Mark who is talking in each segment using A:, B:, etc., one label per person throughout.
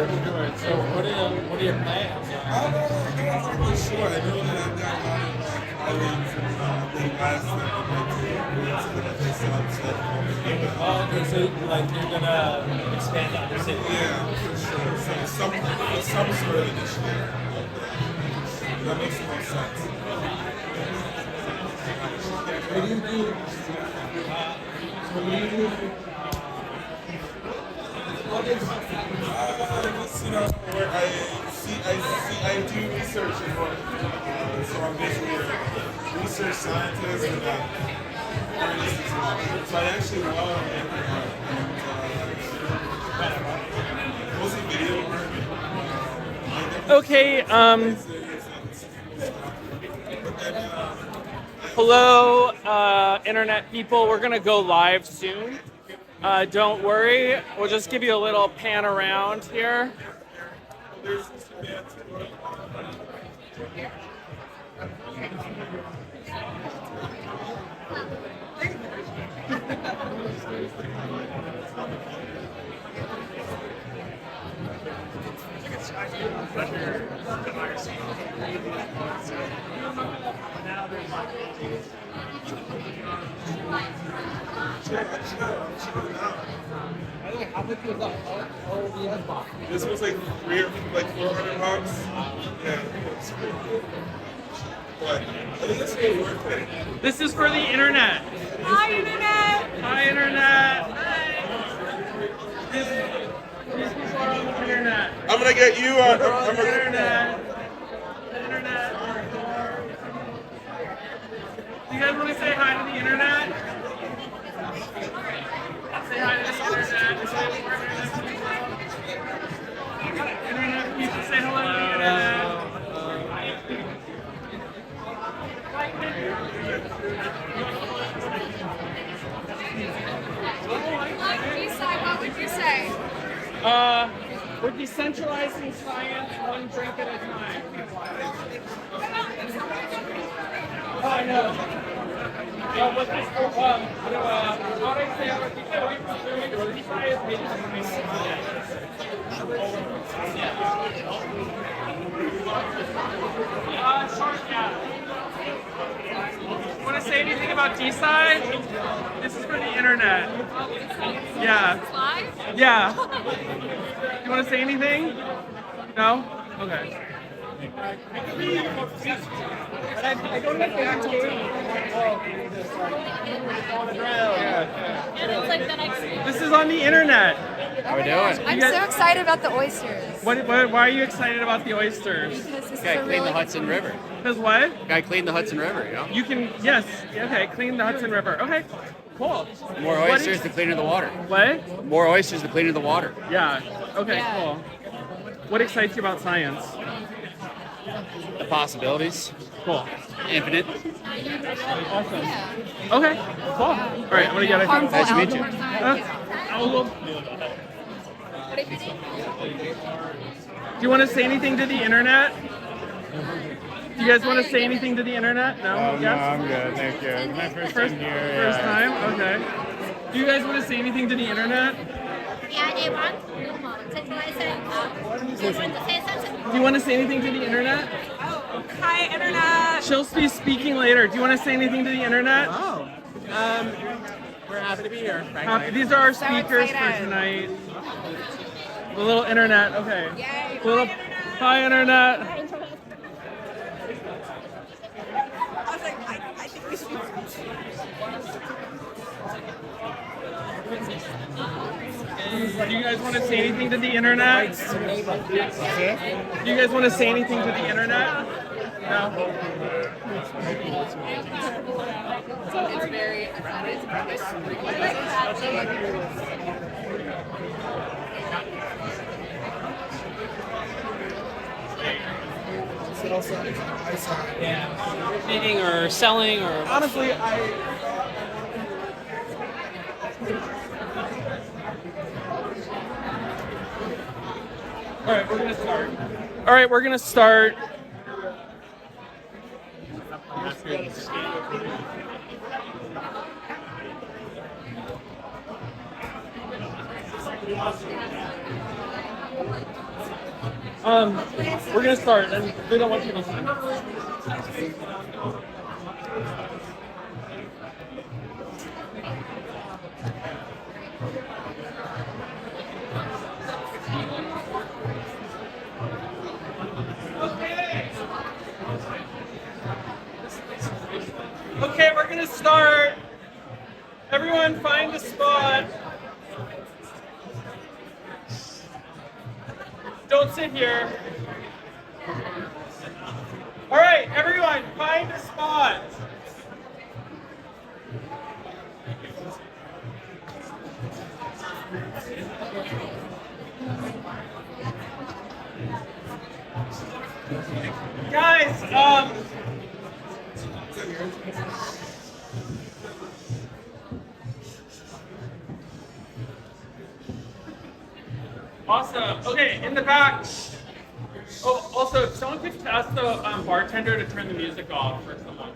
A: Sure. So what are your plans?
B: I'm not really sure. I know that I've got a lot of colleagues and they asked them if they still have stuff going.
A: Oh, okay, so like you're gonna expand on the city.
B: Yeah, for sure. So some sort of initiative. That makes the most sense.
A: What do you do? So what do you do?
B: I do research and work. So I'm basically a research scientist and so I actually love making art. Mostly video art.
C: Okay, hello, internet people. We're gonna go live soon. Don't worry, we'll just give you a little pan around here.
B: This was like 400 bucks. Yeah, it's cool. But I think it's really worth it.
C: This is for the internet.
D: Hi, Internet!
C: Hi, internet. Hi. These people are on the internet.
B: I'm gonna get you on.
C: They're on
B: I'm
C: the
B: gonna,
C: internet. The internet. Do you guys want to say hi to the internet? Say hi to the internet. Say internet people, say hello to the internet.
D: What would you say?
C: We're decentralizing science one drink at a time. Oh, I know. What this, what I say about short, yeah. Want to say anything about DeSci? This is for the internet. Yeah.
D: Live?
C: Yeah. You want to say anything? No? Okay. I don't have to
D: And it's like the next
C: This is on the internet.
E: How we doing?
D: I'm so excited about the oysters.
C: Why are you excited about the oysters?
D: Because this
E: Guy
D: is a
E: cleaned
D: really
E: the Hudson River.
C: Because what?
E: Guy cleaned the Hudson River, you know?
C: You can, yes. Okay, clean the Hudson River. Okay, cool.
E: More
C: What
E: oysters,
C: is-
E: the cleaner the water.
C: What?
E: More oysters, the cleaner the water.
C: Yeah. Okay,
D: Yeah.
C: cool. What excites you about science?
E: The possibilities,
C: Cool.
E: infinite.
C: Awesome.
D: Yeah.
C: Okay, cool. All right, I'm gonna get it.
D: Harmful
E: Nice to meet you.
D: alcohol.
C: Do you want to say anything to the internet? Do you guys want to say anything to the internet? No?
F: No,
C: Yes?
F: I'm good, thank you. It's my first
C: First,
F: time here.
C: first
F: yeah.
C: time? Okay. Do you guys want to say anything to the internet?
G: Yeah, they want centralization. They want to say something.
C: Do you want to say anything to the internet?
D: Hi, Internet!
C: She'll be speaking later. Do you want to say anything to the internet?
H: Oh, we're happy to be here.
C: These are our speakers for
D: excited.
C: tonight. The little internet. Okay.
D: Yay!
C: Little, hi, internet.
D: I was like, I think we should be friends.
C: Do you guys want to say anything to the internet? Do you guys want to say anything to the internet? No?
D: It's very
H: Making or selling or
C: Honestly, All right, we're gonna start. We're gonna start, and we don't want people to. Okay, we're gonna start. Everyone find a spot. Don't sit here. All right, everyone, find a spot. Guys, awesome. Okay, in the back. Oh, also, if someone could ask the bartender to turn the music off for someone.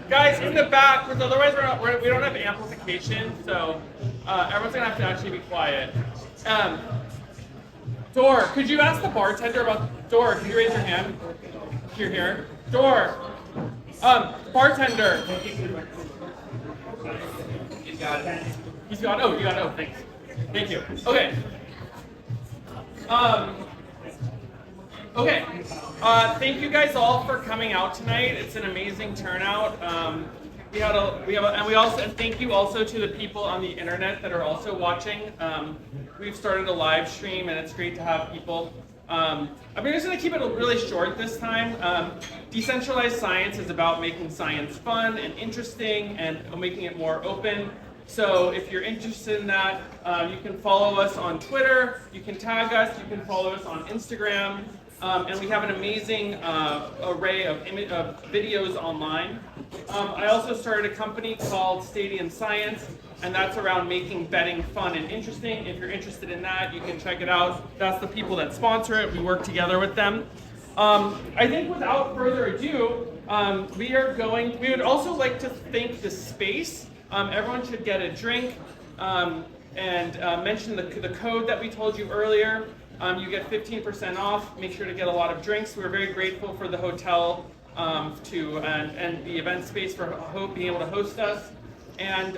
C: Guys, in the back, because otherwise we don't have amplification, so everyone's gonna have to actually be quiet. Dor, could you ask the bartender about Dor? Can you raise your hand? If you're here. Dor. Bartender. He's got it. He's got it. Oh, you got it. Oh, thanks. Thank you. Okay. Okay. Thank you guys all for coming out tonight. It's an amazing turnout. And thank you also to the people on the internet that are also watching. We've started a live stream, and it's great to have people. I'm just going to keep it really short this time. Decentralized science is about making science fun and interesting and making it more open. So if you're interested in that, you can follow us on Twitter, you can tag us, you can follow us on Instagram, and we have an amazing array of videos online. I also started a company called Stadium Science, and that's around making betting fun and interesting. If you're interested in that, you can check it out. That's the people that sponsor it. We work together with them. I think without further ado, we would also like to thank the space. Everyone should get a drink and mention the code that we told you earlier. You get 15% off. Make sure to get a lot of drinks. We're very grateful for the hotel and the event space for being able to host us. And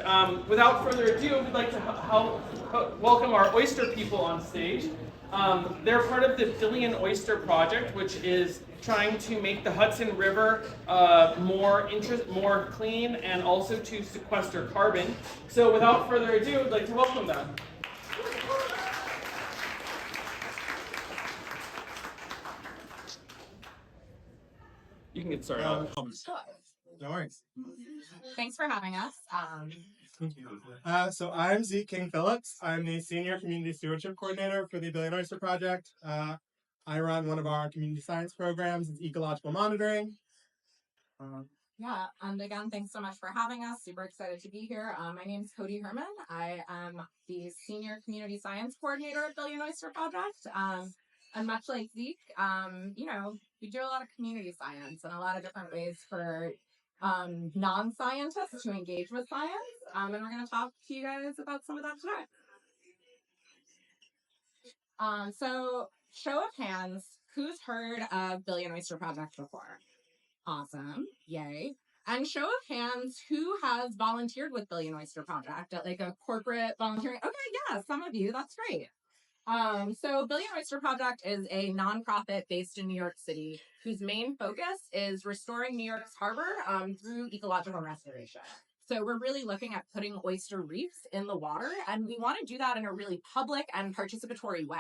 C: without further ado, we'd like to welcome our oyster people on stage. They're part of the Billion Oyster Project, which is trying to make the Hudson River more clean and also to sequester carbon. So without further ado, I'd like to welcome them. You can get started.
F: No worries.
I: Thanks for having us.
F: So I'm Zeke King Phillips. I'm the Senior Community Stewardship Coordinator for the Billion Oyster Project. I run one of our community science programs, it's ecological monitoring.
I: Yeah, and again, thanks so much for having us. Super excited to be here. My name is Cody Herman. I am the Senior Community Science Coordinator at Billion Oyster Project. And much like Zeke, we do a lot of community science and a lot of different ways for non-scientists to engage with science. And we're going to talk to you guys about some of that today. So, show of hands, who's heard of Billion Oyster Project before? Awesome. Yay. And show of hands, who has volunteered with Billion Oyster Project at like a corporate volunteering? Okay, yeah, some of you. That's great. So Billion Oyster Project is a nonprofit based in New York City whose main focus is restoring New York's harbor through ecological restoration. So we're really looking at putting oyster reefs in the water, and we want to do that in a really public and participatory way.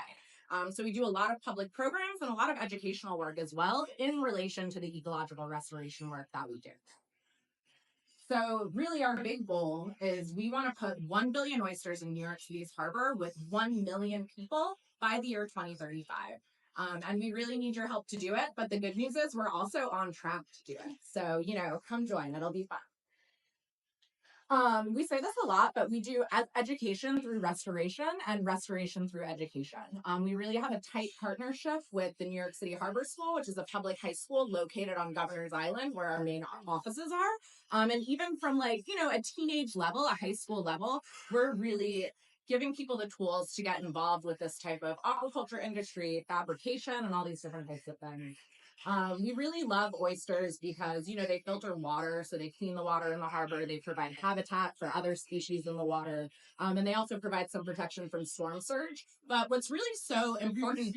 I: So we do a lot of public programs and a lot of educational work as well in relation to the ecological restoration work that we do. So really our big goal is we want to put 1 billion oysters in New York City's harbor with 1 million people by the year 2035. And we really need your help to do it. But the good news is we're also on track to do it. So, come join. It'll be fun. We say this a lot, but we do education through restoration and restoration through education. We really have a tight partnership with the New York City Harbor School, which is a public high school located on Governor's Island where our main offices are. And even from a teenage level, a high school level, we're really giving people the tools to get involved with this type of aquaculture industry, fabrication, and all these different types of things. We really love oysters because, they filter water, so they clean the water in the harbor. They provide habitat for other species in the water. And they also provide some protection from storm surge. But what's really so important,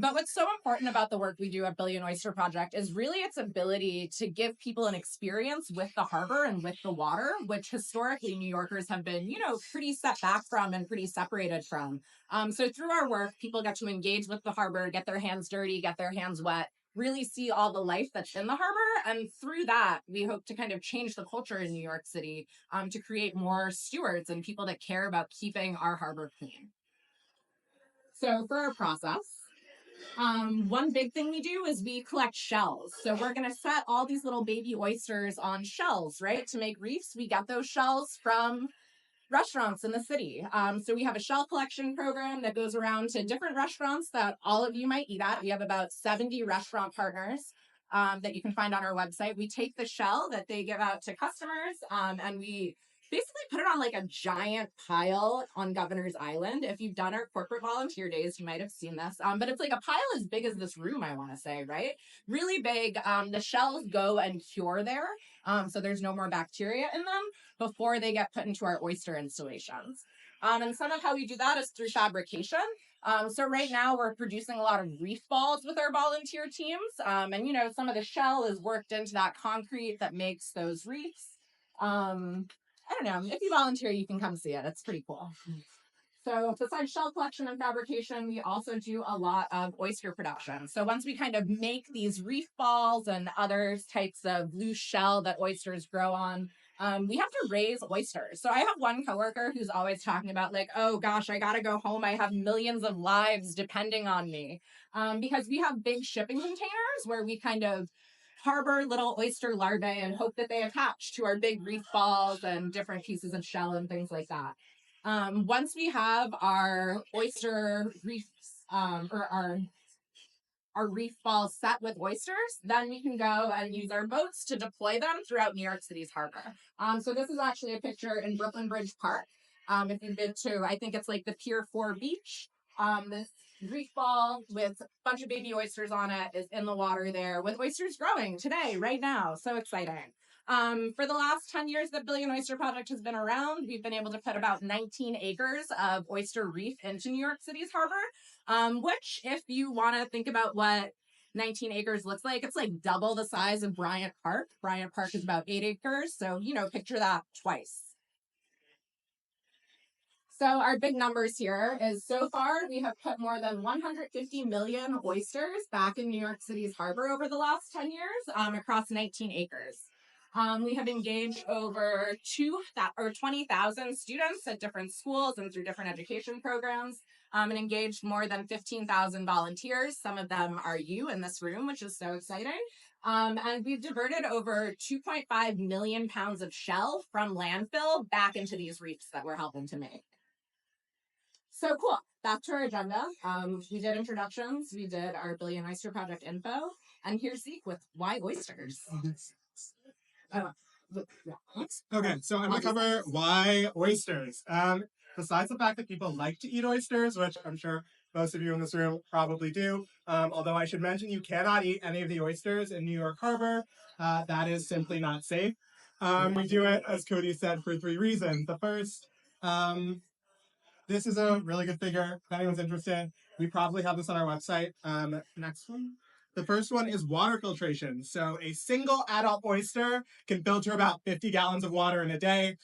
I: but what's so important about the work we do at Billion Oyster Project is really its ability to give people an experience with the harbor and with the water, which historically New Yorkers have been, pretty set back from and pretty separated from. So through our work, people get to engage with the harbor, get their hands dirty, get their hands wet, really see all the life that's in the harbor. And through that, we hope to kind of change the culture in New York City to create more stewards and people that care about keeping our harbor clean. So for our process, one big thing we do is we collect shells. So we're going to set all these little baby oysters on shells, right? To make reefs, we get those shells from restaurants in the city. So we have a shell collection program that goes around to different restaurants that all of you might eat at. We have about 70 restaurant partners that you can find on our website. We take the shell that they give out to customers and we basically put it on like a giant pile on Governor's Island. If you've done our corporate volunteer days, you might have seen this. But it's like a pile as big as this room, I want to say, right? Really big. The shells go and cure there. So there's no more bacteria in them before they get put into our oyster installations. And some of how we do that is through fabrication. So right now we're producing a lot of reef balls with our volunteer teams. And some of the shell is worked into that concrete that makes those reefs. I don't know, if you volunteer, you can come see it. It's pretty cool. So besides shell collection and fabrication, we also do a lot of oyster production. So once we kind of make these reef balls and other types of loose shell that oysters grow on, we have to raise oysters. So I have one coworker who's always talking about like, oh gosh, I gotta go home. I have millions of lives depending on me. Because we have big shipping containers where we kind of harbor little oyster larvae and hope that they attach to our big reef balls and different pieces of shell and things like that. Once we have our oyster reefs or our reef balls set with oysters, then we can go and use our boats to deploy them throughout New York City's harbor. So this is actually a picture in Brooklyn Bridge Park. If you've been to, I think it's like the Pier 4 beach. This reef ball with a bunch of baby oysters on it is in the water there with oysters growing today, right now. So exciting. For the last 10 years that Billion Oyster Project has been around, we've been able to put about 19 acres of oyster reef into New York City's harbor, which if you want to think about what 19 acres looks like, it's like double the size of Bryant Park. Bryant Park is about 8 acres. So, picture that twice. So our big numbers here is so far we have put more than 150 million oysters back in New York City's harbor over the last 10 years across 19 acres. We have engaged over 20,000 students at different schools and through different education programs and engaged more than 15,000 volunteers. Some of them are you in this room, which is so exciting. And we've diverted over 2.5 million pounds of shell from landfill back into these reefs that we're helping to make. So cool. Back to our agenda. We did introductions. We did our Billion Oyster Project info. And here's Zeke with why oysters.
F: Okay, so I'm going to cover why oysters. Besides the fact that people like to eat oysters, which I'm sure most of you in this room probably do, although I should mention you cannot eat any of the oysters in New York Harbor. That is simply not safe. We do it, as Cody said, for 3 reasons. The first, this is a really good figure. If anyone's interested, we probably have this on our website. Next one. The first one is water filtration. So a single adult oyster can filter about 50 gallons of water in a day,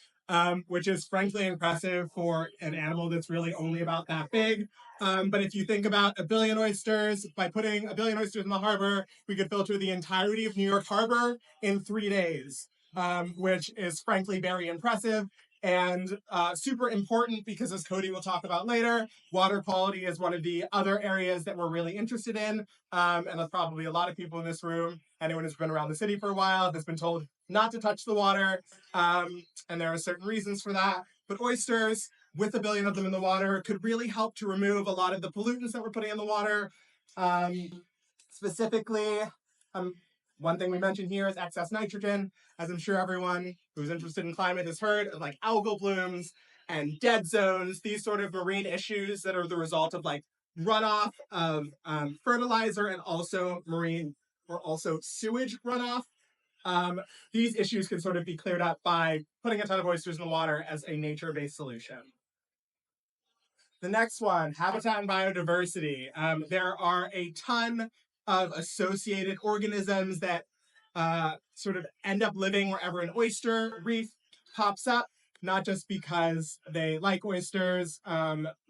F: which is frankly impressive for an animal that's really only about that big. But if you think about a billion oysters, by putting a billion oysters in the harbor, we could filter the entirety of New York Harbor in 3 days, which is frankly very impressive. And super important because, as Cody will talk about later, water quality is one of the other areas that we're really interested in. And there's probably a lot of people in this room, anyone who's been around the city for a while, has been told not to touch the water. And there are certain reasons for that. But oysters, with a billion of them in the water, could really help to remove a lot of the pollutants that we're putting in the water. Specifically, one thing we mentioned here is excess nitrogen, as I'm sure everyone who's interested in climate has heard of like algal blooms. and dead zones, these sort of marine issues that are the result of like runoff of fertilizer and also marine or also sewage runoff. Um, these issues can sort of be cleared up by putting a ton of oysters in the water as a nature-based solution. The next one, habitat and biodiversity. There are a ton of associated organisms that sort of end up living wherever an oyster reef pops up, not just because they like oysters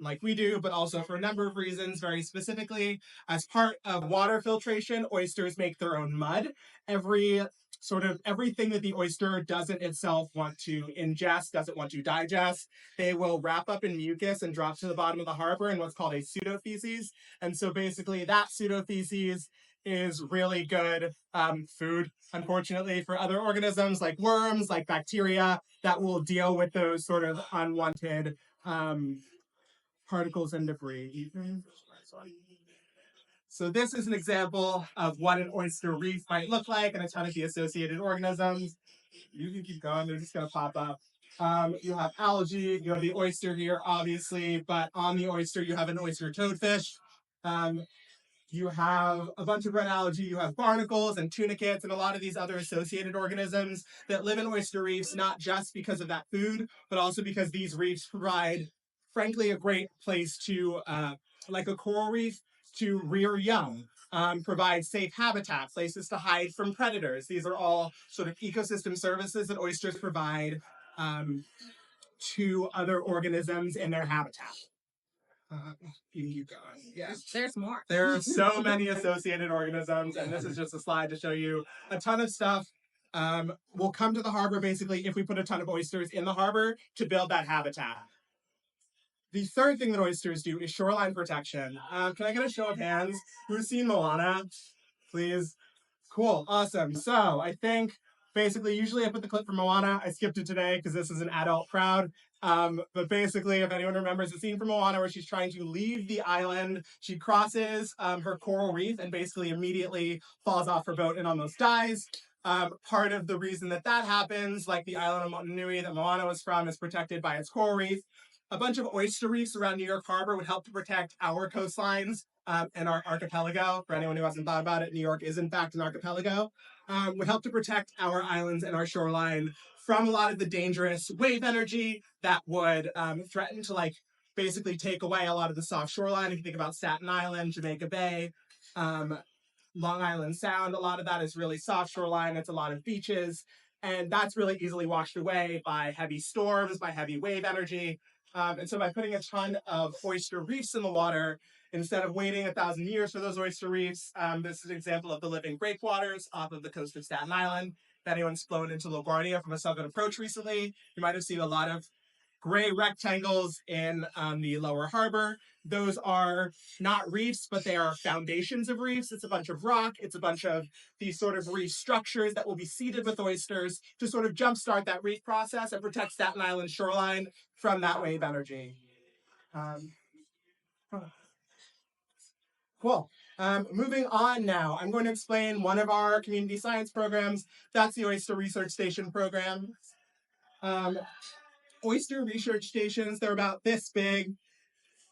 F: like we do, but also for a number of reasons. Very specifically, as part of water filtration, oysters make their own mud. Everything that the oyster doesn't itself want to ingest, doesn't want to digest, they will wrap up in mucus and drop to the bottom of the harbor in what's called a pseudofeces. And so basically that pseudofeces is really good food, unfortunately, for other organisms like worms, like bacteria, that will deal with those sort of unwanted particles and debris. So this is an example of what an oyster reef might look like and a ton of the associated organisms. You can keep going, they're just gonna pop up. You have algae, you have the oyster here, obviously, but on the oyster, you have an oyster toadfish. You have a bunch of red algae, you have barnacles and tunicates and a lot of these other associated organisms that live in oyster reefs, not just because of that food, but also because these reefs provide, frankly, a great place to, like a coral reef, to rear young, provide safe habitat, places to hide from predators. These are all sort of ecosystem services that oysters provide to other organisms in their habitat. You going. Yes.
I: There's more.
F: There are so many associated organisms, and this is just a slide to show you a ton of stuff. Will come to the harbor basically if we put a ton of oysters in the harbor to build that habitat. The third thing that oysters do is shoreline protection. Can I get a show of hands? Who's seen Moana? Please. Cool, awesome. So I think basically, usually I put the clip from Moana. I skipped it today because this is an adult crowd. But basically, if anyone remembers the scene from Moana where she's trying to leave the island, she crosses her coral reef and basically immediately falls off her boat and almost dies. Part of the reason that that happens, like the island of Motunui that Moana was from, is protected by its coral reef. A bunch of oyster reefs around New York Harbor would help to protect our coastlines and our archipelago. For anyone who hasn't thought about it, New York is in fact an archipelago. Would help to protect our islands and our shoreline from a lot of the dangerous wave energy that would threaten to like basically take away a lot of the soft shoreline. If you think about Staten Island, Jamaica Bay, Long Island Sound, a lot of that is really soft shoreline. It's a lot of beaches, and that's really easily washed away by heavy storms, by heavy wave energy. And so by putting a ton of oyster reefs in the water, instead of waiting 1,000 years for those oyster reefs, this is an example of the living breakwaters off of the coast of Staten Island. If anyone's flown into LaGuardia from a southern approach recently, you might have seen a lot of gray rectangles in the lower harbor. Those are not reefs, but they are foundations of reefs. It's a bunch of rock. It's a bunch of these sort of reef structures that will be seeded with oysters to sort of jumpstart that reef process and protect Staten Island shoreline from that wave energy. Cool. Moving on now, I'm going to explain one of our community science programs. That's the Oyster Research Station program. Oyster research stations, they're about this big,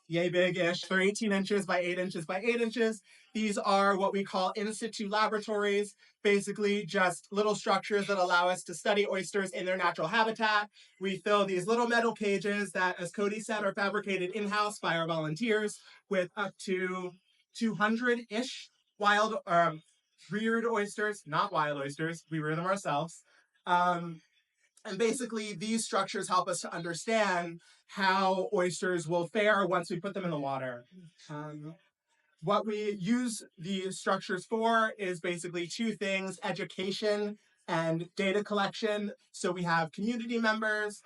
F: yay big-ish. They're 18 inches by 8 inches by 8 inches. These are what we call in situ laboratories, basically just little structures that allow us to study oysters in their natural habitat. We fill these little metal cages that, as Cody said, are fabricated in-house by our volunteers with up to 200-ish wild, reared oysters, not wild oysters, we rear them ourselves. And basically, these structures help us to understand how oysters will fare once we put them in the water. What we use these structures for is basically two things: education and data collection. So we have community members.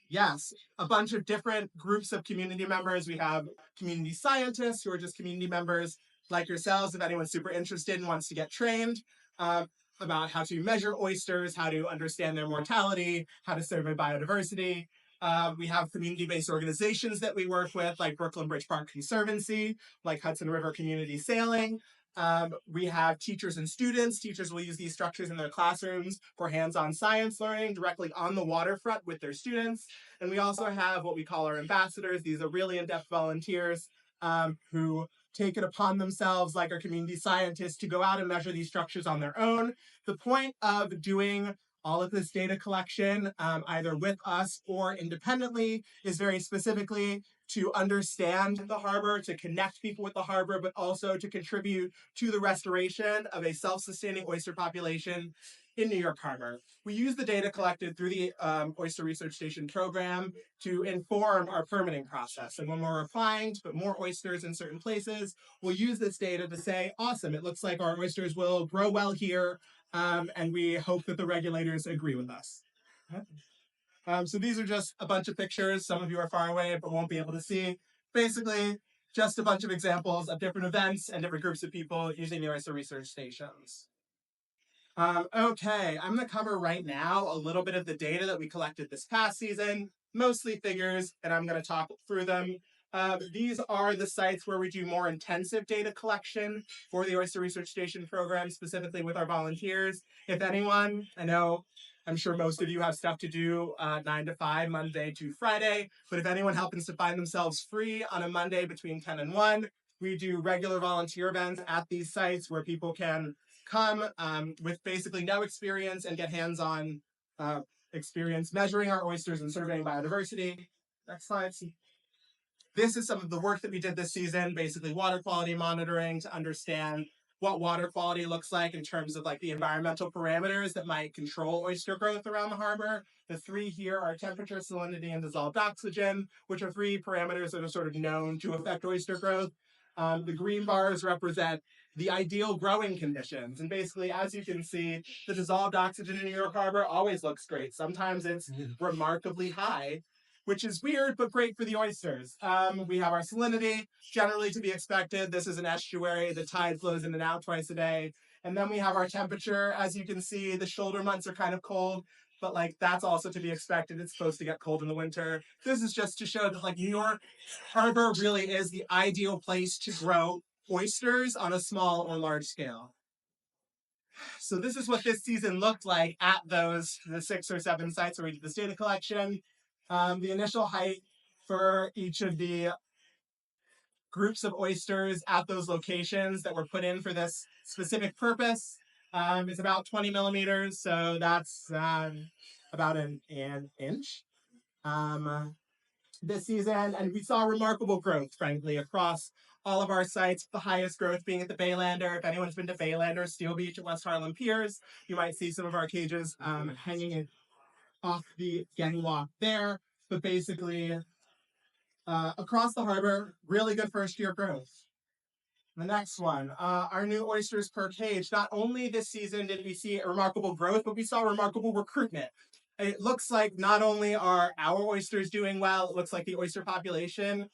F: Yes, a bunch of different groups of community members. We have community scientists who are just community members like yourselves, if anyone's super interested and wants to get trained. About how to measure oysters, how to understand their mortality, how to survey biodiversity. We have community-based organizations that we work with, like Brooklyn Bridge Park Conservancy, like Hudson River Community Sailing. We have teachers and students. Teachers will use these structures in their classrooms for hands-on science learning directly on the waterfront with their students. And we also have what we call our ambassadors. These are really in-depth volunteers who take it upon themselves, like our community scientists, to go out and measure these structures on their own. The point of doing all of this data collection, either with us or independently, is very specifically to understand the harbor, to connect people with the harbor, but also to contribute to the restoration of a self-sustaining oyster population in New York Harbor. We use the data collected through the Oyster Research Station program to inform our permitting process. And when we're applying to put more oysters in certain places, we'll use this data to say, awesome, it looks like our oysters will grow well here, and we hope that the regulators agree with us. So these are just a bunch of pictures. Some of you are far away but won't be able to see. Basically, just a bunch of examples of different events and different groups of people using the oyster research stations. Okay, I'm going to cover right now a little bit of the data that we collected this past season, mostly figures, and I'm going to talk through them. These are the sites where we do more intensive data collection for the Oyster Research Station program, specifically with our volunteers. If anyone, I'm sure most of you have stuff to do 9 to 5, Monday to Friday, but if anyone happens to find themselves free on a Monday between 10 and 1, we do regular volunteer events at these sites where people can come with basically no experience and get hands-on experience measuring our oysters and surveying biodiversity. Next slide. This is some of the work that we did this season, basically water quality monitoring to understand what water quality looks like in terms of like the environmental parameters that might control oyster growth around the harbor. The three here are temperature, salinity, and dissolved oxygen, which are three parameters that are sort of known to affect oyster growth. The green bars represent the ideal growing conditions. And basically, as you can see, the dissolved oxygen in New York Harbor always looks great. Sometimes it's remarkably high, which is weird, but great for the oysters. We have our salinity, generally to be expected. This is an estuary. The tide flows in and out twice a day. And then we have our temperature. As you can see, the shoulder months are kind of cold, but like that's also to be expected. It's supposed to get cold in the winter. This is just to show that like New York Harbor really is the ideal place to grow oysters on a small or large scale. So this is what this season looked like at the 6 or 7 sites where we did this data collection. The initial height for each of the groups of oysters at those locations that were put in for this specific purpose is about 20 millimeters. So that's about an inch this season. And we saw remarkable growth, frankly, across all of our sites, the highest growth being at the Baylander. If anyone's been to Baylander, Steel Beach at West Harlem Piers, you might see some of our cages hanging off the gangwalk there. But basically, across the harbor, really good first year growth. The next one, our new oysters per cage. Not only this season did we see a remarkable growth, but we saw remarkable recruitment. It looks like not only are our oysters doing well, it looks like the oyster population.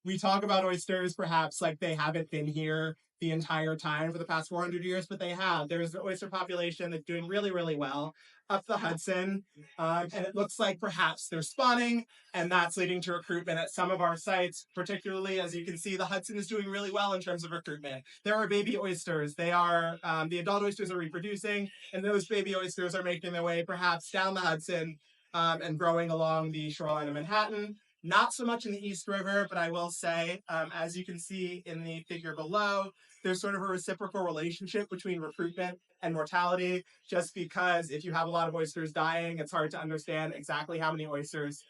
F: We talk about oysters perhaps like they haven't been here the entire time for the past 400 years, but they have. There's an oyster population that's doing really, really well up the Hudson. And it looks like perhaps they're spawning, and that's leading to recruitment at some of our sites, particularly as you can see, the Hudson is doing really well in terms of recruitment. There are baby oysters. They are, the adult oysters are reproducing, and those baby oysters are making their way perhaps down the Hudson and growing along the shoreline of Manhattan. Not so much in the East River, but I will say, as you can see in the figure below, there's sort of a reciprocal relationship between recruitment and mortality, just because if you have a lot of oysters dying, it's hard to understand exactly how many oysters,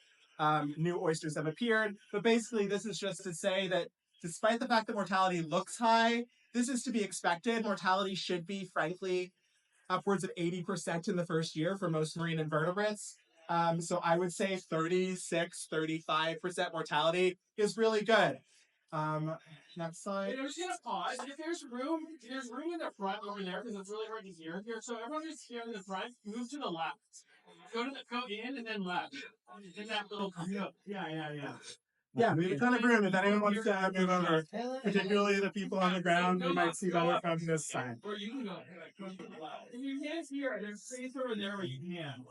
F: new oysters have appeared. But basically, this is just to say that despite the fact that mortality looks high, this is to be expected. Mortality should be, frankly, upwards of 80% in the first year for most marine invertebrates. So I would say 36, 35% mortality is really good. Next slide.
A: I'm just gonna pause. If there's room in the front over there because it's really hard to hear here. So everyone who's here in the front, move to the left. Go in and then left. In that little yeah.
F: Yeah, we have a ton of room if anyone wants to move over, particularly the people on the ground who might see better from this side.
A: Or you can go. If you can't hear, there's space over there where you can.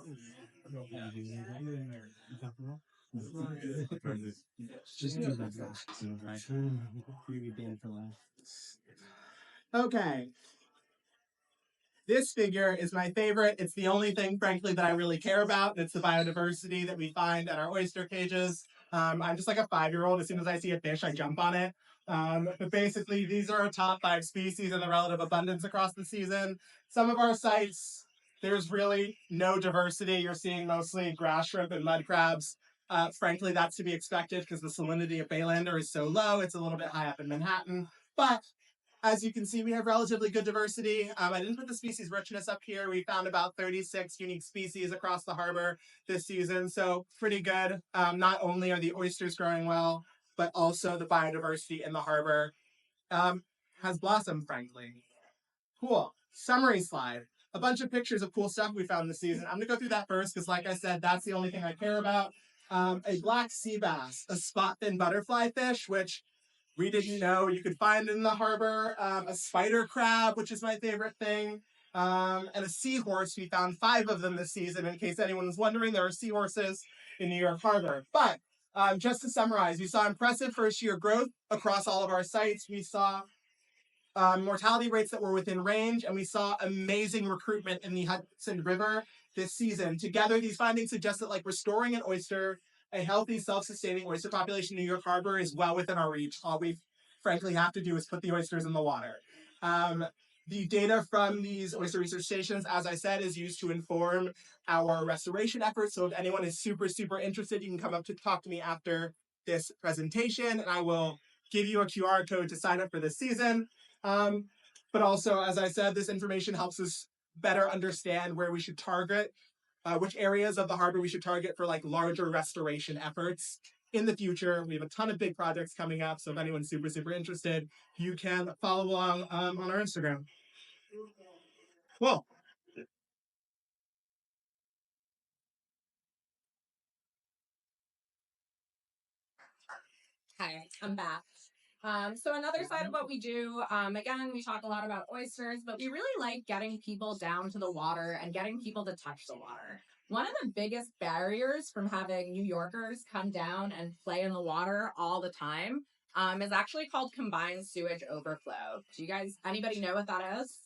F: Just do that. Okay. This figure is my favorite. It's the only thing, frankly, that I really care about. And it's the biodiversity that we find at our oyster cages. I'm just like a 5-year-old. As soon as I see a fish, I jump on it. But basically, these are our top 5 species and the relative abundance across the season. Some of our sites, there's really no diversity. You're seeing mostly grass shrimp and mud crabs. Frankly, that's to be expected because the salinity of Baylander is so low. It's a little bit high up in Manhattan. But as you can see, we have relatively good diversity. I didn't put the species richness up here. We found about 36 unique species across the harbor this season, so pretty good. Not only are the oysters growing well, but also the biodiversity in the harbor has blossomed, frankly. Cool. Summary slide. A bunch of pictures of cool stuff we found this season. I'm going to go through that first because, like I said, that's the only thing I care about. A black sea bass, a spot-fin butterfly fish, which we didn't know you could find in the harbor, a spider crab, which is my favorite thing, and a seahorse. We found 5 of them this season. In case anyone was wondering, there are seahorses in New York Harbor. But just to summarize, we saw impressive first-year growth across all of our sites. We saw mortality rates that were within range, and we saw amazing recruitment in the Hudson River this season. Together, these findings suggest that, like, restoring an oyster, a healthy, self-sustaining oyster population in New York Harbor is well within our reach. All we frankly have to do is put the oysters in the water. The data from these oyster research stations, as I said, is used to inform our restoration efforts. So if anyone is super, super interested, you can come up to talk to me after this presentation, and I will give you a QR code to sign up for this season. But also, as I said, this information helps us better understand where we should target, which areas of the harbor we should target for like larger restoration efforts in the future. We have a ton of big projects coming up, so if anyone's super, super interested, you can follow along on our Instagram. Cool.
I: Hi, I'm back. So another side of what we do, again, we talk a lot about oysters, but we really like getting people down to the water and getting people to touch the water. One of the biggest barriers from having New Yorkers come down and play in the water all the time is actually called combined sewage overflow. Do you guys, anybody know what that is?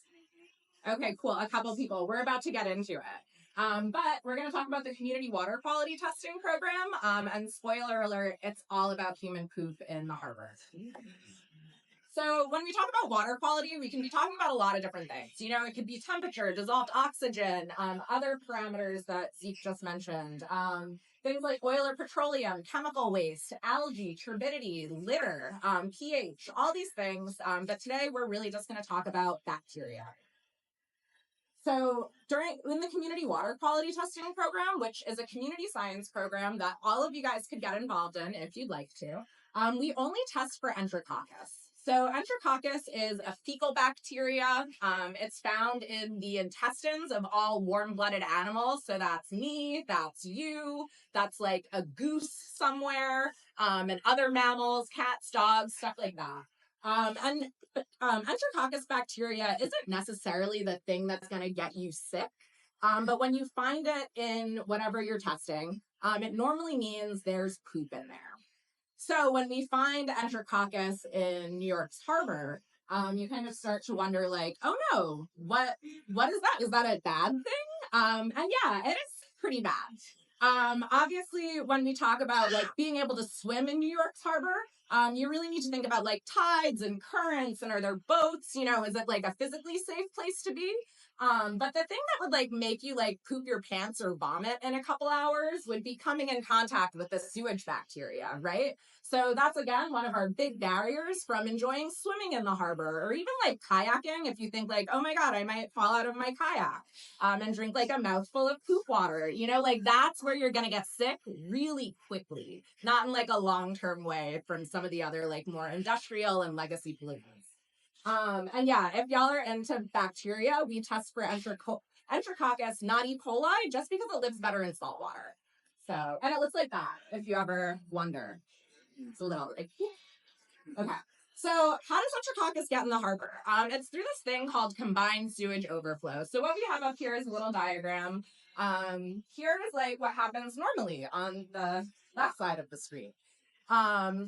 I: Okay, cool. A couple people. We're about to get into it. But we're going to talk about the community water quality testing program. And spoiler alert, it's all about human poop in the harbor. So when we talk about water quality, we can be talking about a lot of different things. You know, it could be temperature, dissolved oxygen, other parameters that Zeke just mentioned. Things like oil or petroleum, chemical waste, algae, turbidity, litter, pH, all these things. But today we're really just going to talk about bacteria. So in the community water quality testing program, which is a community science program that all of you guys could get involved in if you'd like to, we only test for Enterococcus. So Enterococcus is a fecal bacteria. It's found in the intestines of all warm-blooded animals. So that's me, that's you, that's like a goose somewhere, and other mammals, cats, dogs, stuff like that. And Enterococcus bacteria isn't necessarily the thing that's going to get you sick. But when you find it in whatever you're testing, it normally means there's poop in there. So when we find Enterococcus in New York's harbor, you kind of start to wonder, like, oh no, what is that? Is that a bad thing? And yeah, it is pretty bad. Obviously, when we talk about like being able to swim in New York's harbor, you really need to think about like tides and currents, and are there boats? You know, is it like a physically safe place to be? But the thing that would like make you like poop your pants or vomit in a couple hours would be coming in contact with the sewage bacteria, right? So that's again one of our big barriers from enjoying swimming in the harbor, or even like kayaking. If you think like, oh my God, I might fall out of my kayak and drink like a mouthful of poop water, you know, like that's where you're gonna get sick really quickly, not in like a long-term way from some of the other like more industrial and legacy pollutants. And yeah, if y'all are into bacteria, we test for Enterococcus, not E. coli, just because it lives better in salt water. So, and it looks like that, if you ever wonder. It's a little like, okay. So how does Enterococcus get in the harbor? It's through this thing called combined sewage overflow. So what we have up here is a little diagram. Here is like what happens normally on the left side of the screen.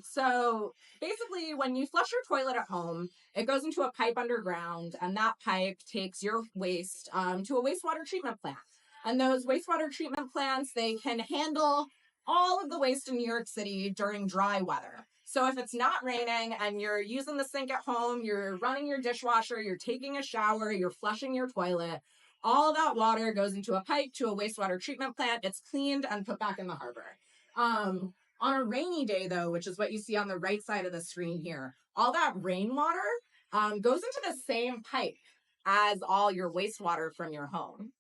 I: So basically, when you flush your toilet at home, it goes into a pipe underground, and that pipe takes your waste to a wastewater treatment plant. And those wastewater treatment plants, they can handle all of the waste in New York City during dry weather. So if it's not raining and you're using the sink at home, you're running your dishwasher, you're taking a shower, you're flushing your toilet, all that water goes into a pipe to a wastewater treatment plant. It's cleaned and put back in the harbor. On a rainy day, though, which is what you see on the right side of the screen here, all that rainwater goes into the same pipe as all your wastewater from your home.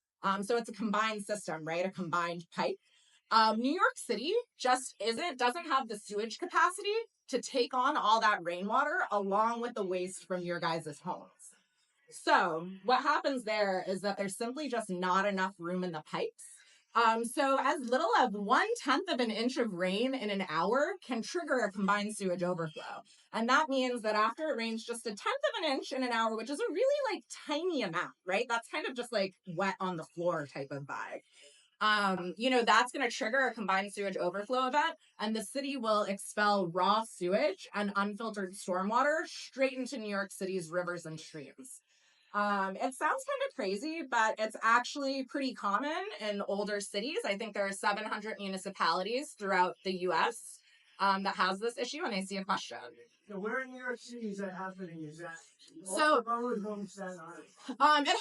I: So it's a combined system, right? A combined pipe. New York City just doesn't have the sewage capacity to take on all that rainwater along with the waste from your guys' homes. So what happens there is that there's simply just not enough room in the pipes. So as little as 1/10 of an inch of rain in an hour can trigger a combined sewage overflow. And that means that after it rains just 1/10 of an inch in an hour, which is a really like tiny amount, right? That's kind of just like wet on the floor type of vibe. That's going to trigger a combined sewage overflow event, and the city will expel raw sewage and unfiltered stormwater straight into New York City's rivers and streams. It sounds kind of crazy, but it's actually pretty common in older cities. I think there are 700 municipalities throughout the U.S. That has this issue, and I see a question.
A: So where in New York City is that happening? Is that
I: So, it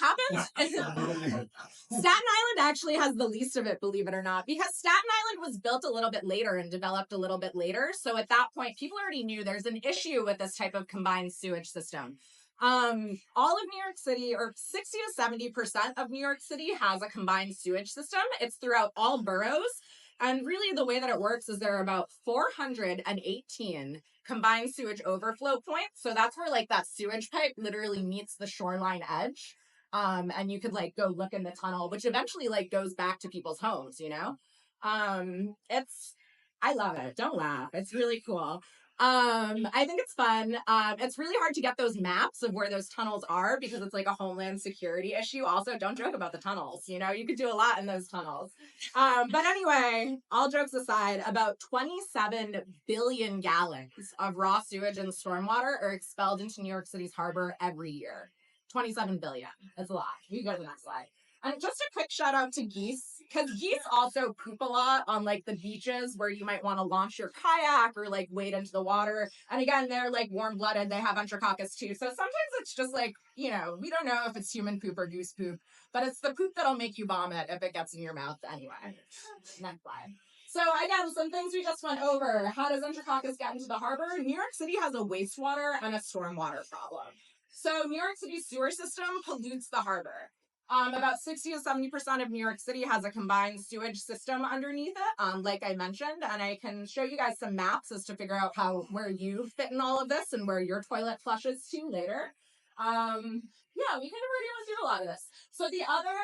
I: happens. Staten Island actually has the least of it, believe it or not, because Staten Island was built a little bit later and developed a little bit later. So at that point, people already knew there's an issue with this type of combined sewage system. All of New York City, or 60 to 70% of New York City, has a combined sewage system. It's throughout all boroughs. And really the way that it works is there are about 418 combined sewage overflow points. So that's where like that sewage pipe literally meets the shoreline edge. And you could like go look in the tunnel, which eventually like goes back to people's homes, I love it. Don't laugh. It's really cool. I think it's fun. It's really hard to get those maps of where those tunnels are because it's like a homeland security issue. Also, don't joke about the tunnels. You could do a lot in those tunnels. But anyway, all jokes aside, about 27 billion gallons of raw sewage and stormwater are expelled into New York City's harbor every year. 27 billion. That's a lot. You go to the next slide. And just a quick shout out to geese, because geese also poop a lot on like the beaches where you might want to launch your kayak or like wade into the water. And again, they're like warm-blooded. They have enterococcus too. So sometimes it's just like, we don't know if it's human poop or goose poop, but it's the poop that'll make you vomit if it gets in your mouth anyway. Next slide. So again, some things we just went over. How does enterococcus get into the harbor? New York City has a wastewater and a stormwater problem. So New York City's sewer system pollutes the harbor. About 60 to 70% of New York City has a combined sewage system underneath it, like I mentioned, and I can show you guys some maps as to figure out where you fit in all of this and where your toilet flushes to later. We can pretty much do a lot of this. So the other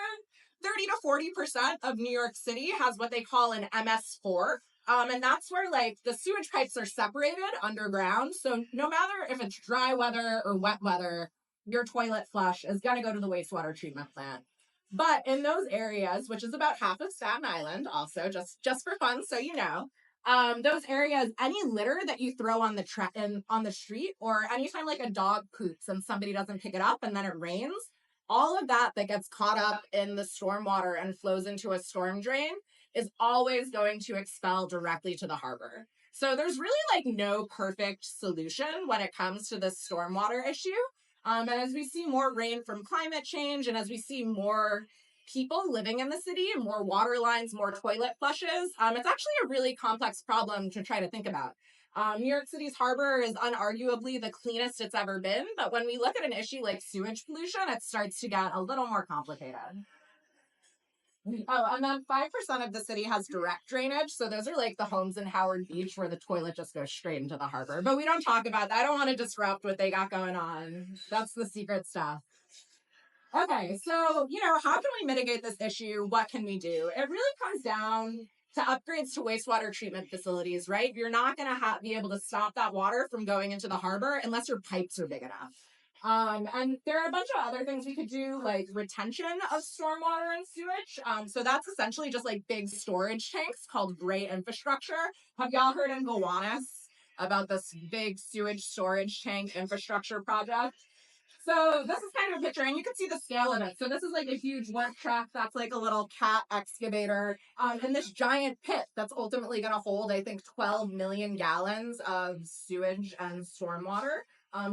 I: 30 to 40% of New York City has what they call an MS4. And that's where like the sewage pipes are separated underground. So no matter if it's dry weather or wet weather, your toilet flush is going to go to the wastewater treatment plant. But in those areas, which is about half of Staten Island, also just for fun, so those areas, any litter that you throw on the street, or anytime like a dog poops and somebody doesn't pick it up and then it rains, all of that gets caught up in the stormwater and flows into a storm drain is always going to expel directly to the harbor. So there's really like no perfect solution when it comes to this stormwater issue. And as we see more rain from climate change, and as we see more people living in the city, more water lines, more toilet flushes, it's actually a really complex problem to try to think about. New York City's harbor is unarguably the cleanest it's ever been, but when we look at an issue like sewage pollution, it starts to get a little more complicated. Oh, and then 5% of the city has direct drainage. So those are like the homes in Howard Beach where the toilet just goes straight into the harbor. But we don't talk about that. I don't want to disrupt what they got going on. That's the secret stuff. Okay, so, how can we mitigate this issue? What can we do? It really comes down to upgrades to wastewater treatment facilities, right? You're not going to be able to stop that water from going into the harbor unless your pipes are big enough. And there are a bunch of other things we could do, like retention of stormwater and sewage. So that's essentially just like big storage tanks called gray infrastructure. Have y'all heard in Gowanus? about this big sewage storage tank infrastructure project. So this is kind of a picture, and you can see the scale of it. So this is like a huge work truck that's like a little cat excavator, and this giant pit that's ultimately going to hold, I think, 12 million gallons of sewage and stormwater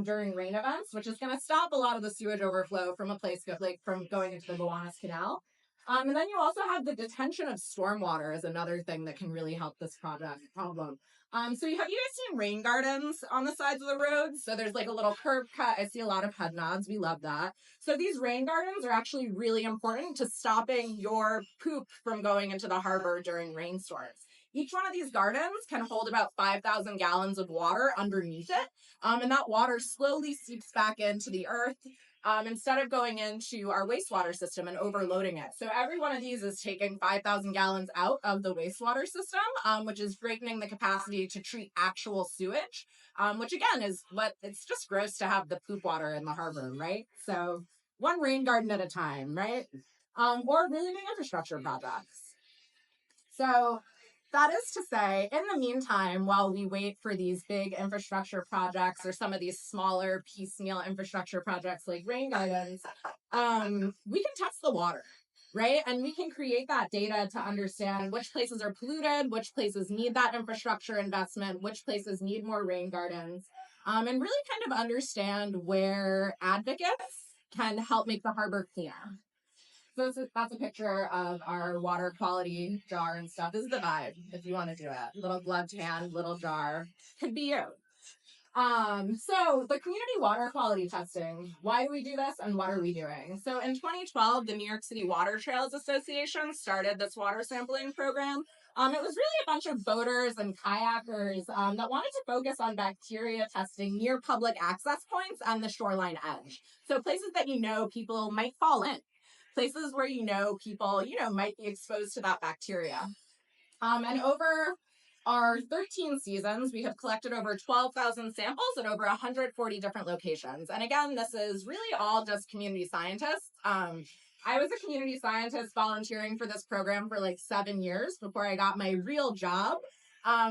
I: during rain events, which is going to stop a lot of the sewage overflow from a place like from going into the Gowanus Canal. And then you also have the detention of stormwater as another thing that can really help this project problem. So have you guys seen rain gardens on the sides of the roads? So there's like a little curb cut. I see a lot of head nods. We love that. So these rain gardens are actually really important to stopping your poop from going into the harbor during rainstorms. Each one of these gardens can hold about 5,000 gallons of water underneath it. And that water slowly seeps back into the earth. Instead of going into our wastewater system and overloading it. So every one of these is taking 5,000 gallons out of the wastewater system, which is straightening the capacity to treat actual sewage, which again is it's just gross to have the poop water in the harbor, right? So one rain garden at a time, right? Or really big infrastructure projects. So that is to say, in the meantime, while we wait for these big infrastructure projects or some of these smaller piecemeal infrastructure projects like rain gardens, we can test the water, right? And we can create that data to understand which places are polluted, which places need that infrastructure investment, which places need more rain gardens, and really kind of understand where advocates can help make the harbor cleaner. So that's a picture of our water quality jar and stuff. This is the vibe, if you want to do it. Little gloved hand, little jar. Could be you. So the community water quality testing, why do we do this and what are we doing? So in 2012, the New York City Water Trails Association started this water sampling program. It was really a bunch of boaters and kayakers that wanted to focus on bacteria testing near public access points and the shoreline edge. So places that people might fall in. Places where people, might be exposed to that bacteria. And over our 13 seasons, we have collected over 12,000 samples at over 140 different locations. And again, this is really all just community scientists. I was a community scientist volunteering for this program for like 7 years before I got my real job.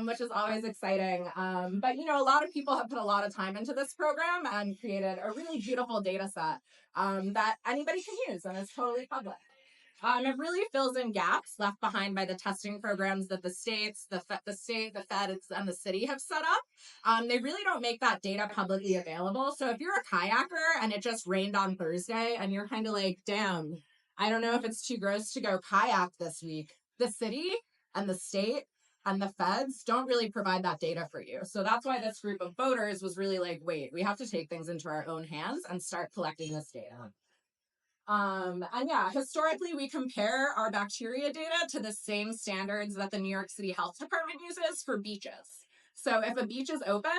I: Which is always exciting. But, a lot of people have put a lot of time into this program and created a really beautiful data set that anybody can use and is totally public. It really fills in gaps left behind by the testing programs that the state, the feds, and the city have set up. They really don't make that data publicly available. So if you're a kayaker and it just rained on Thursday and you're kind of like, damn, I don't know if it's too gross to go kayak this week, the city and the state and the feds don't really provide that data for you. So that's why this group of voters was really like, wait, we have to take things into our own hands and start collecting this data. And yeah, historically, we compare our bacteria data to the same standards that the New York City Health Department uses for beaches. So if a beach is open,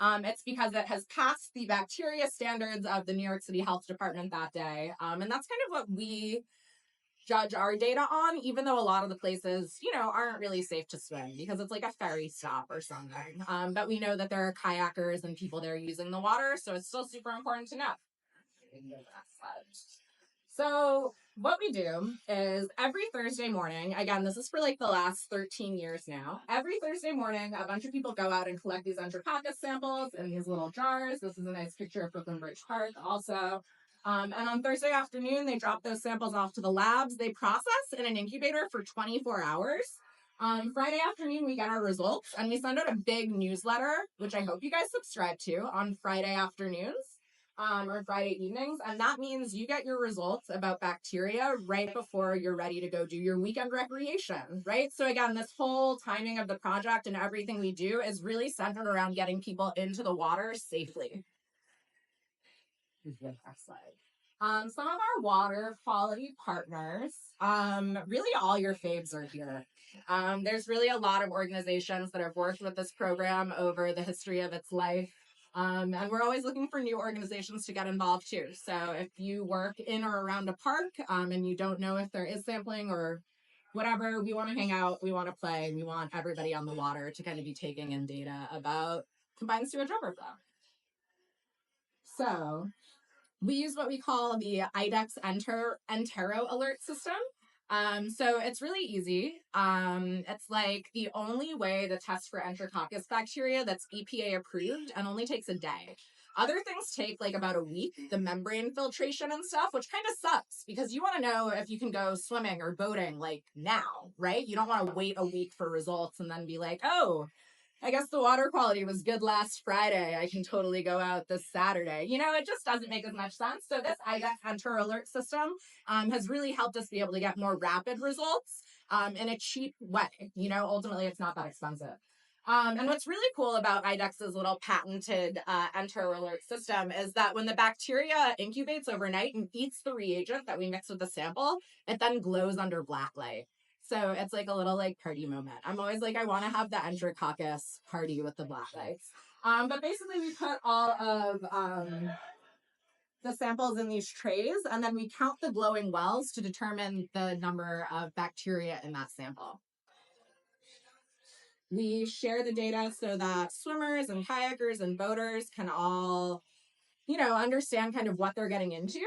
I: it's because it has passed the bacteria standards of the New York City Health Department that day. And that's kind of what we judge our data on, even though a lot of the places, aren't really safe to swim because it's like a ferry stop or something. But we know that there are kayakers and people there using the water, so it's still super important to know. So what we do is every Thursday morning, again, this is for like the last 13 years now, every Thursday morning, a bunch of people go out and collect these Enterococcus samples in these little jars. This is a nice picture of Brooklyn Bridge Park also. And on Thursday afternoon, they drop those samples off to the labs. They process in an incubator for 24 hours. Friday afternoon, we get our results, and we send out a big newsletter, which I hope you guys subscribe to on Friday afternoons or Friday evenings. And that means you get your results about bacteria right before you're ready to go do your weekend recreation, right? So again, this whole timing of the project and everything we do is really centered around getting people into the water safely. Next slide. Some of our water quality partners, really all your faves are here. There's really a lot of organizations that have worked with this program over the history of its life. And we're always looking for new organizations to get involved too. So if you work in or around a park and you don't know if there is sampling or whatever, we want to hang out, we want to play, we want everybody on the water to kind of be taking in data about combined sewage overflow. So we use what we call the IDEX Entero alert system. So it's really easy. It's like the only way to test for Enterococcus bacteria that's EPA approved and only takes a day. Other things take like about a week, the membrane filtration and stuff, which kind of sucks because you want to know if you can go swimming or boating like now, right? You don't want to wait a week for results and then be like, oh, I guess the water quality was good last Friday. I can totally go out this Saturday. You know, it just doesn't make as much sense. So this IDEX Enter Alert system has really helped us be able to get more rapid results in a cheap way. You know, ultimately, it's not that expensive. And what's really cool about IDEX's little patented Enter Alert system is that when the bacteria incubates overnight and eats the reagent that we mix with the sample, it then glows under black light. So it's like a little like party moment. I'm always like, I want to have the Enterococcus party with the black lights. But basically we put all of the samples in these trays and then we count the glowing wells to determine the number of bacteria in that sample. We share the data so that swimmers and kayakers and boaters can all, you know, understand kind of what they're getting into.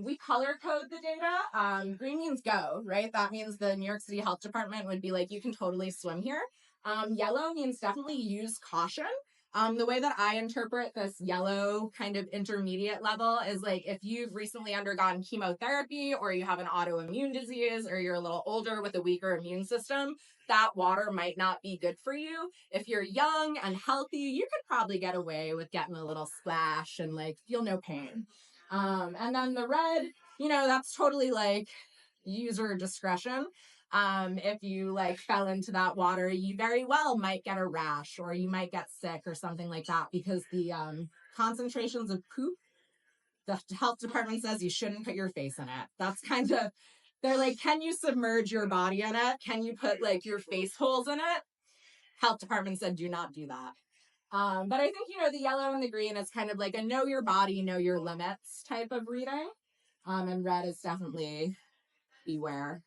I: We color code the data. Green means go, right? That means the New York City Health Department would be like, you can totally swim here. Yellow means definitely use caution. The way that I interpret this yellow kind of intermediate level is like if you've recently undergone chemotherapy or you have an autoimmune disease or you're a little older with a weaker immune system, that water might not be good for you. If you're young and healthy, you could probably get away with getting a little splash and like feel no pain. And then the red, you know, that's totally like user discretion. If you like fell into that water, you very well might get a rash or you might get sick or something like that because the concentrations of poop, the health department says you shouldn't put your face in it. That's kind of, they're like, can you submerge your body in it? Can you put like your face holes in it? Health department said do not do that. But I think, you know, the yellow and the green is kind of like a know your body, know your limits type of reading. And red is definitely beware.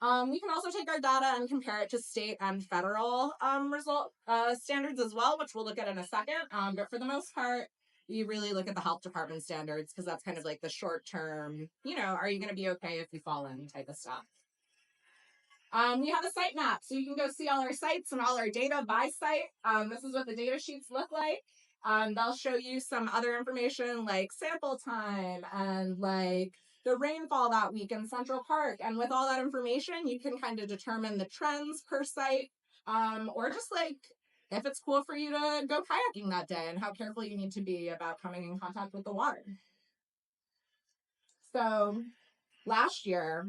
I: We can also take our data and compare it to state and federal result standards as well, which we'll look at in a second. But for the most part, you really look at the health department standards because that's kind of like the short term, you know, are you going to be okay if you fall in type of stuff. We have a site map, so you can go see all our sites and all our data by site. This is what the data sheets look like. They'll show you some other information like sample time and like the rainfall that week in Central Park. And with all that information, you can kind of determine the trends per site, or just like if it's cool for you to go kayaking that day and how careful you need to be about coming in contact with the water. So last year,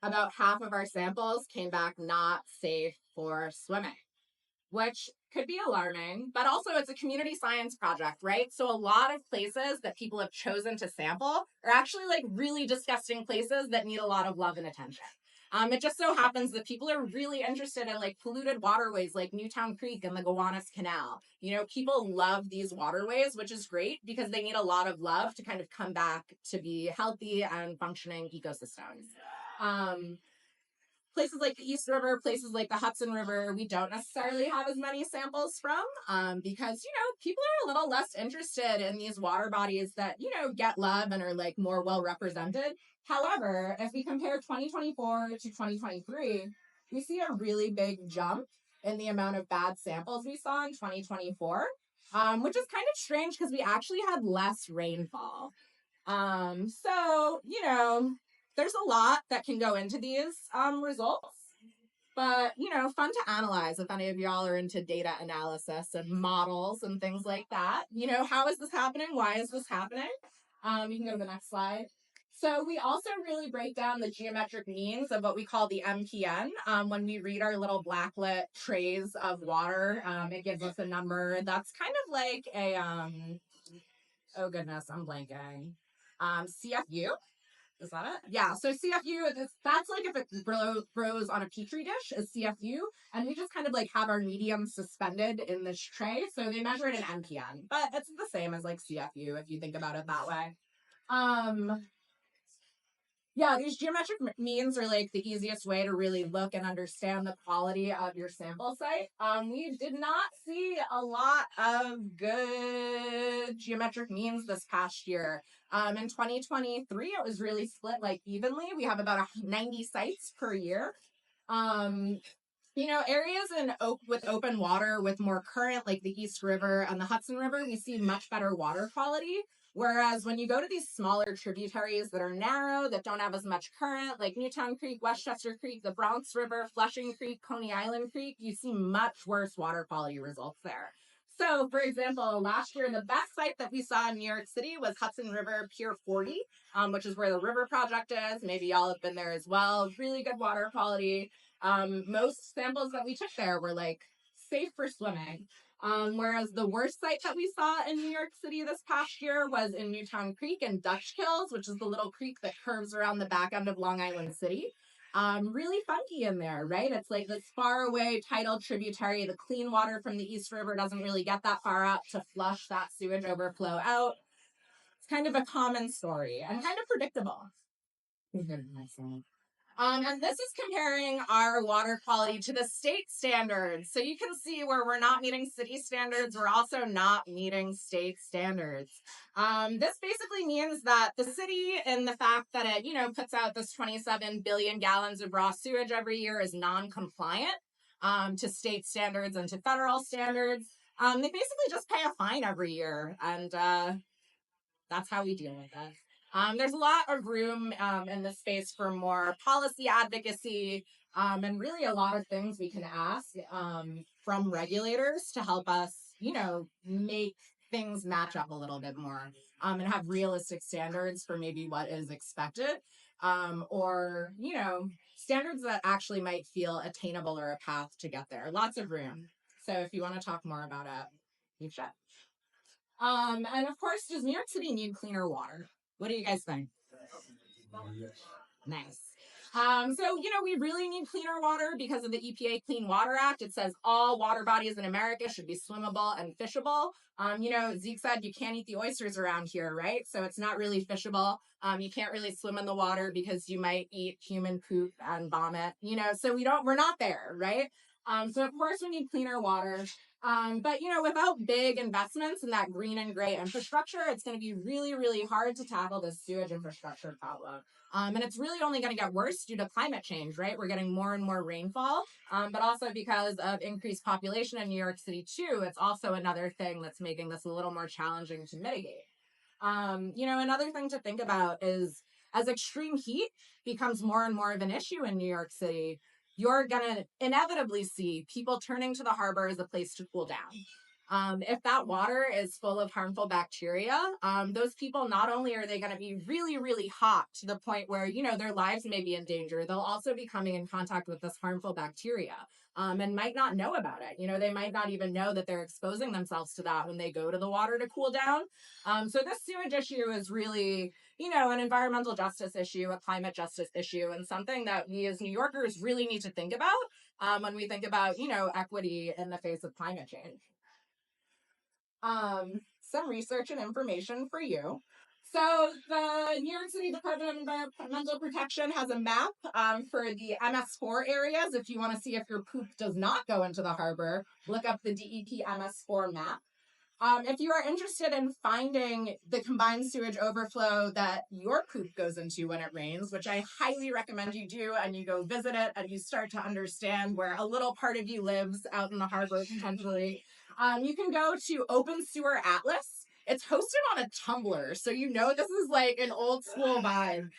I: about half of our samples came back not safe for swimming, which could be alarming, but also it's a community science project, right? So a lot of places that people have chosen to sample are actually like really disgusting places that need a lot of love and attention. It just so happens that people are really interested in like polluted waterways like Newtown Creek and the Gowanus Canal. You know, people love these waterways, which is great because they need a lot of love to kind of come back to be healthy and functioning ecosystems. Places like the East River, places like the Hudson River, we don't necessarily have as many samples from because, you know, people are a little less interested in these water bodies that, you know, get love and are like more well represented. However, if we compare 2024 to 2023, we see a really big jump in the amount of bad samples we saw in 2024, which is kind of strange because we actually had less rainfall. So, you know, there's a lot that can go into these results, but, you know, fun to analyze if any of y'all are into data analysis and models and things like that. You know, how is this happening? Why is this happening? You can go to the next slide. So we also really break down the geometric means of what we call the MPN. When we read our little blacklit trays of water, it gives us a number that's kind of like a, oh goodness, I'm blanking. CFU. Is that it? Yeah, so CFU, that's like if it grows on a petri dish, is CFU, and we just kind of like have our medium suspended in this tray, so they measure it in MPN, but it's the same as like CFU if you think about it that way. Yeah, these geometric means are like the easiest way to really look and understand the quality of your sample site. We did not see a lot of good geometric means this past year. In 2023, it was really split like evenly. We have about 90 sites per year. Areas with open water with more current, like the East River and the Hudson River, we see much better water quality. Whereas when you go to these smaller tributaries that are narrow, that don't have as much current, like Newtown Creek, Westchester Creek, the Bronx River, Flushing Creek, Coney Island Creek, you see much worse water quality results there. So, for example, last year, the best site that we saw in New York City was Hudson River Pier 40, which is where the river project is. Maybe y'all have been there as well. Really good water quality. Most samples that we took there were like safe for swimming. Whereas the worst site that we saw in New York City this past year was in Newtown Creek and Dutch Kills, which is the little creek that curves around the back end of Long Island City. Really funky in there, right? It's like this far away tidal tributary. The clean water from the East River doesn't really get that far up to flush that sewage overflow out. It's kind of a common story and kind of predictable. And this is comparing our water quality to the state standards. So you can see where we're not meeting city standards, we're also not meeting state standards. This basically means that the city, in the fact that it, puts out this 27 billion gallons of raw sewage every year, is non-compliant to state standards and to federal standards. They basically just pay a fine every year, and that's how we deal with it. There's a lot of room in this space for more policy advocacy and really a lot of things we can ask from regulators to help us, make things match up a little bit more and have realistic standards for maybe what is expected or, standards that actually might feel attainable or a path to get there. Lots of room. So if you want to talk more about it, you should. And of course, does New York City need cleaner water? What do you guys think? Nice. We really need cleaner water because of the EPA Clean Water Act. It says all water bodies in America should be swimmable and fishable. Zeke said you can't eat the oysters around here, right? So it's not really fishable. You can't really swim in the water because you might eat human poop and vomit, so we're not there, right? So of course we need cleaner water. But without big investments in that green and gray infrastructure, it's going to be really, really hard to tackle this sewage infrastructure problem. And it's really only going to get worse due to climate change, right? We're getting more and more rainfall, but also because of increased population in New York City too, it's also another thing that's making this a little more challenging to mitigate. Another thing to think about is as extreme heat becomes more and more of an issue in New York City, you're going to inevitably see people turning to the harbor as a place to cool down. If that water is full of harmful bacteria, those people, not only are they going to be really, really hot to the point where, their lives may be in danger, they'll also be coming in contact with this harmful bacteria and might not know about it. They might not even know that they're exposing themselves to that when they go to the water to cool down. So this sewage issue is really, an environmental justice issue, a climate justice issue, and something that we as New Yorkers really need to think about when we think about, equity in the face of climate change. Some research and information for you. So the New York City Department of Environmental Protection has a map for the MS4 areas. If you want to see if your poop does not go into the harbor, look up the DEP MS4 map. If you are interested in finding the combined sewage overflow that your poop goes into when it rains, which I highly recommend you do, and you go visit it and you start to understand where a little part of you lives out in the harbor potentially, you can go to Open Sewer Atlas. It's hosted on a Tumblr, so this is like an old school vibe.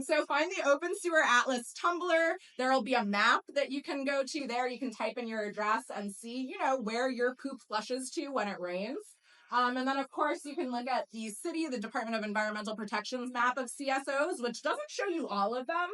I: So find the Open Sewer Atlas Tumblr. There will be a map that you can go to there. You can type in your address and see, where your poop flushes to when it rains. And then, of course, you can look at the Department of Environmental Protection's map of CSOs, which doesn't show you all of them,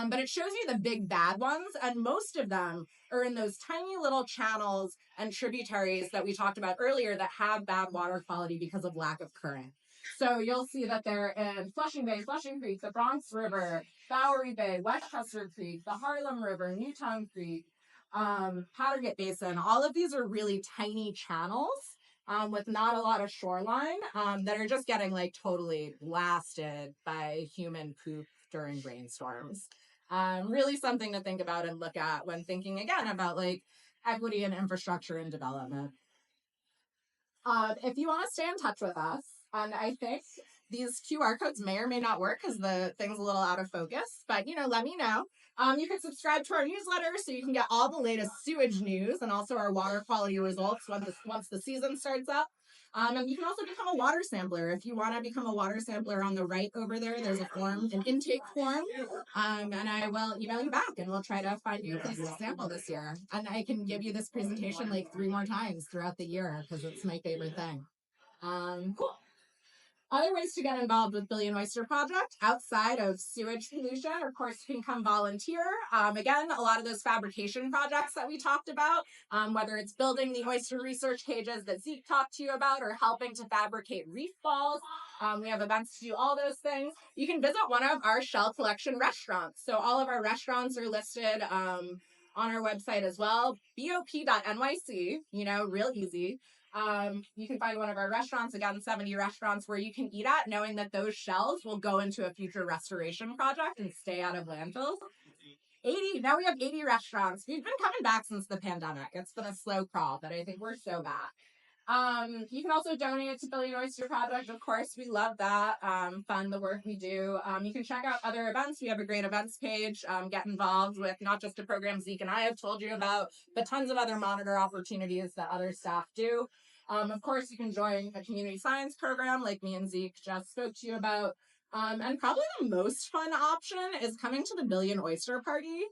I: but it shows you the big bad ones, and most of them are in those tiny little channels and tributaries that we talked about earlier that have bad water quality because of lack of current. So you'll see that they're in Flushing Bay, Flushing Creek, the Bronx River, Bowery Bay, Westchester Creek, the Harlem River, Newtown Creek, Powdergate Basin. All of these are really tiny channels with not a lot of shoreline that are just getting totally blasted by human poop during rainstorms. Really something to think about and look at when thinking again about like equity and infrastructure and development. If you want to stay in touch with us, and I think these QR codes may or may not work because the thing's a little out of focus, but let me know. You can subscribe to our newsletter so you can get all the latest sewage news and also our water quality results once the season starts up. And you can also become a water sampler. If you want to become a water sampler, on the right over there, there's a form, an intake form. And I will email you back and we'll try to find you a place to sample this year. And I can give you this presentation like 3 more times throughout the year because it's my favorite thing. Cool. Other ways to get involved with Billion Oyster Project outside of sewage pollution, of course, you can come volunteer. Again, a lot of those fabrication projects that we talked about, whether it's building the oyster research cages that Zeke talked to you about or helping to fabricate reef balls. We have events to do all those things. You can visit one of our shell collection restaurants. So all of our restaurants are listed on our website as well, bop.nyc, real easy. You can find one of our restaurants, again, 70 restaurants where you can eat at, knowing that those shells will go into a future restoration project and stay out of landfills. 80, now we have 80 restaurants. We've been coming back since the pandemic. It's been a slow crawl, but I think we're so back. You can also donate to Billion Oyster Project. Of course, we love that. Fund the work we do. You can check out other events. We have a great events page. Get involved with not just a program Zeke and I have told you about, but tons of other monitor opportunities that other staff do. Of course, you can join a community science program like me and Zeke just spoke to you about. And probably the most fun option is coming to the Billion Oyster Party.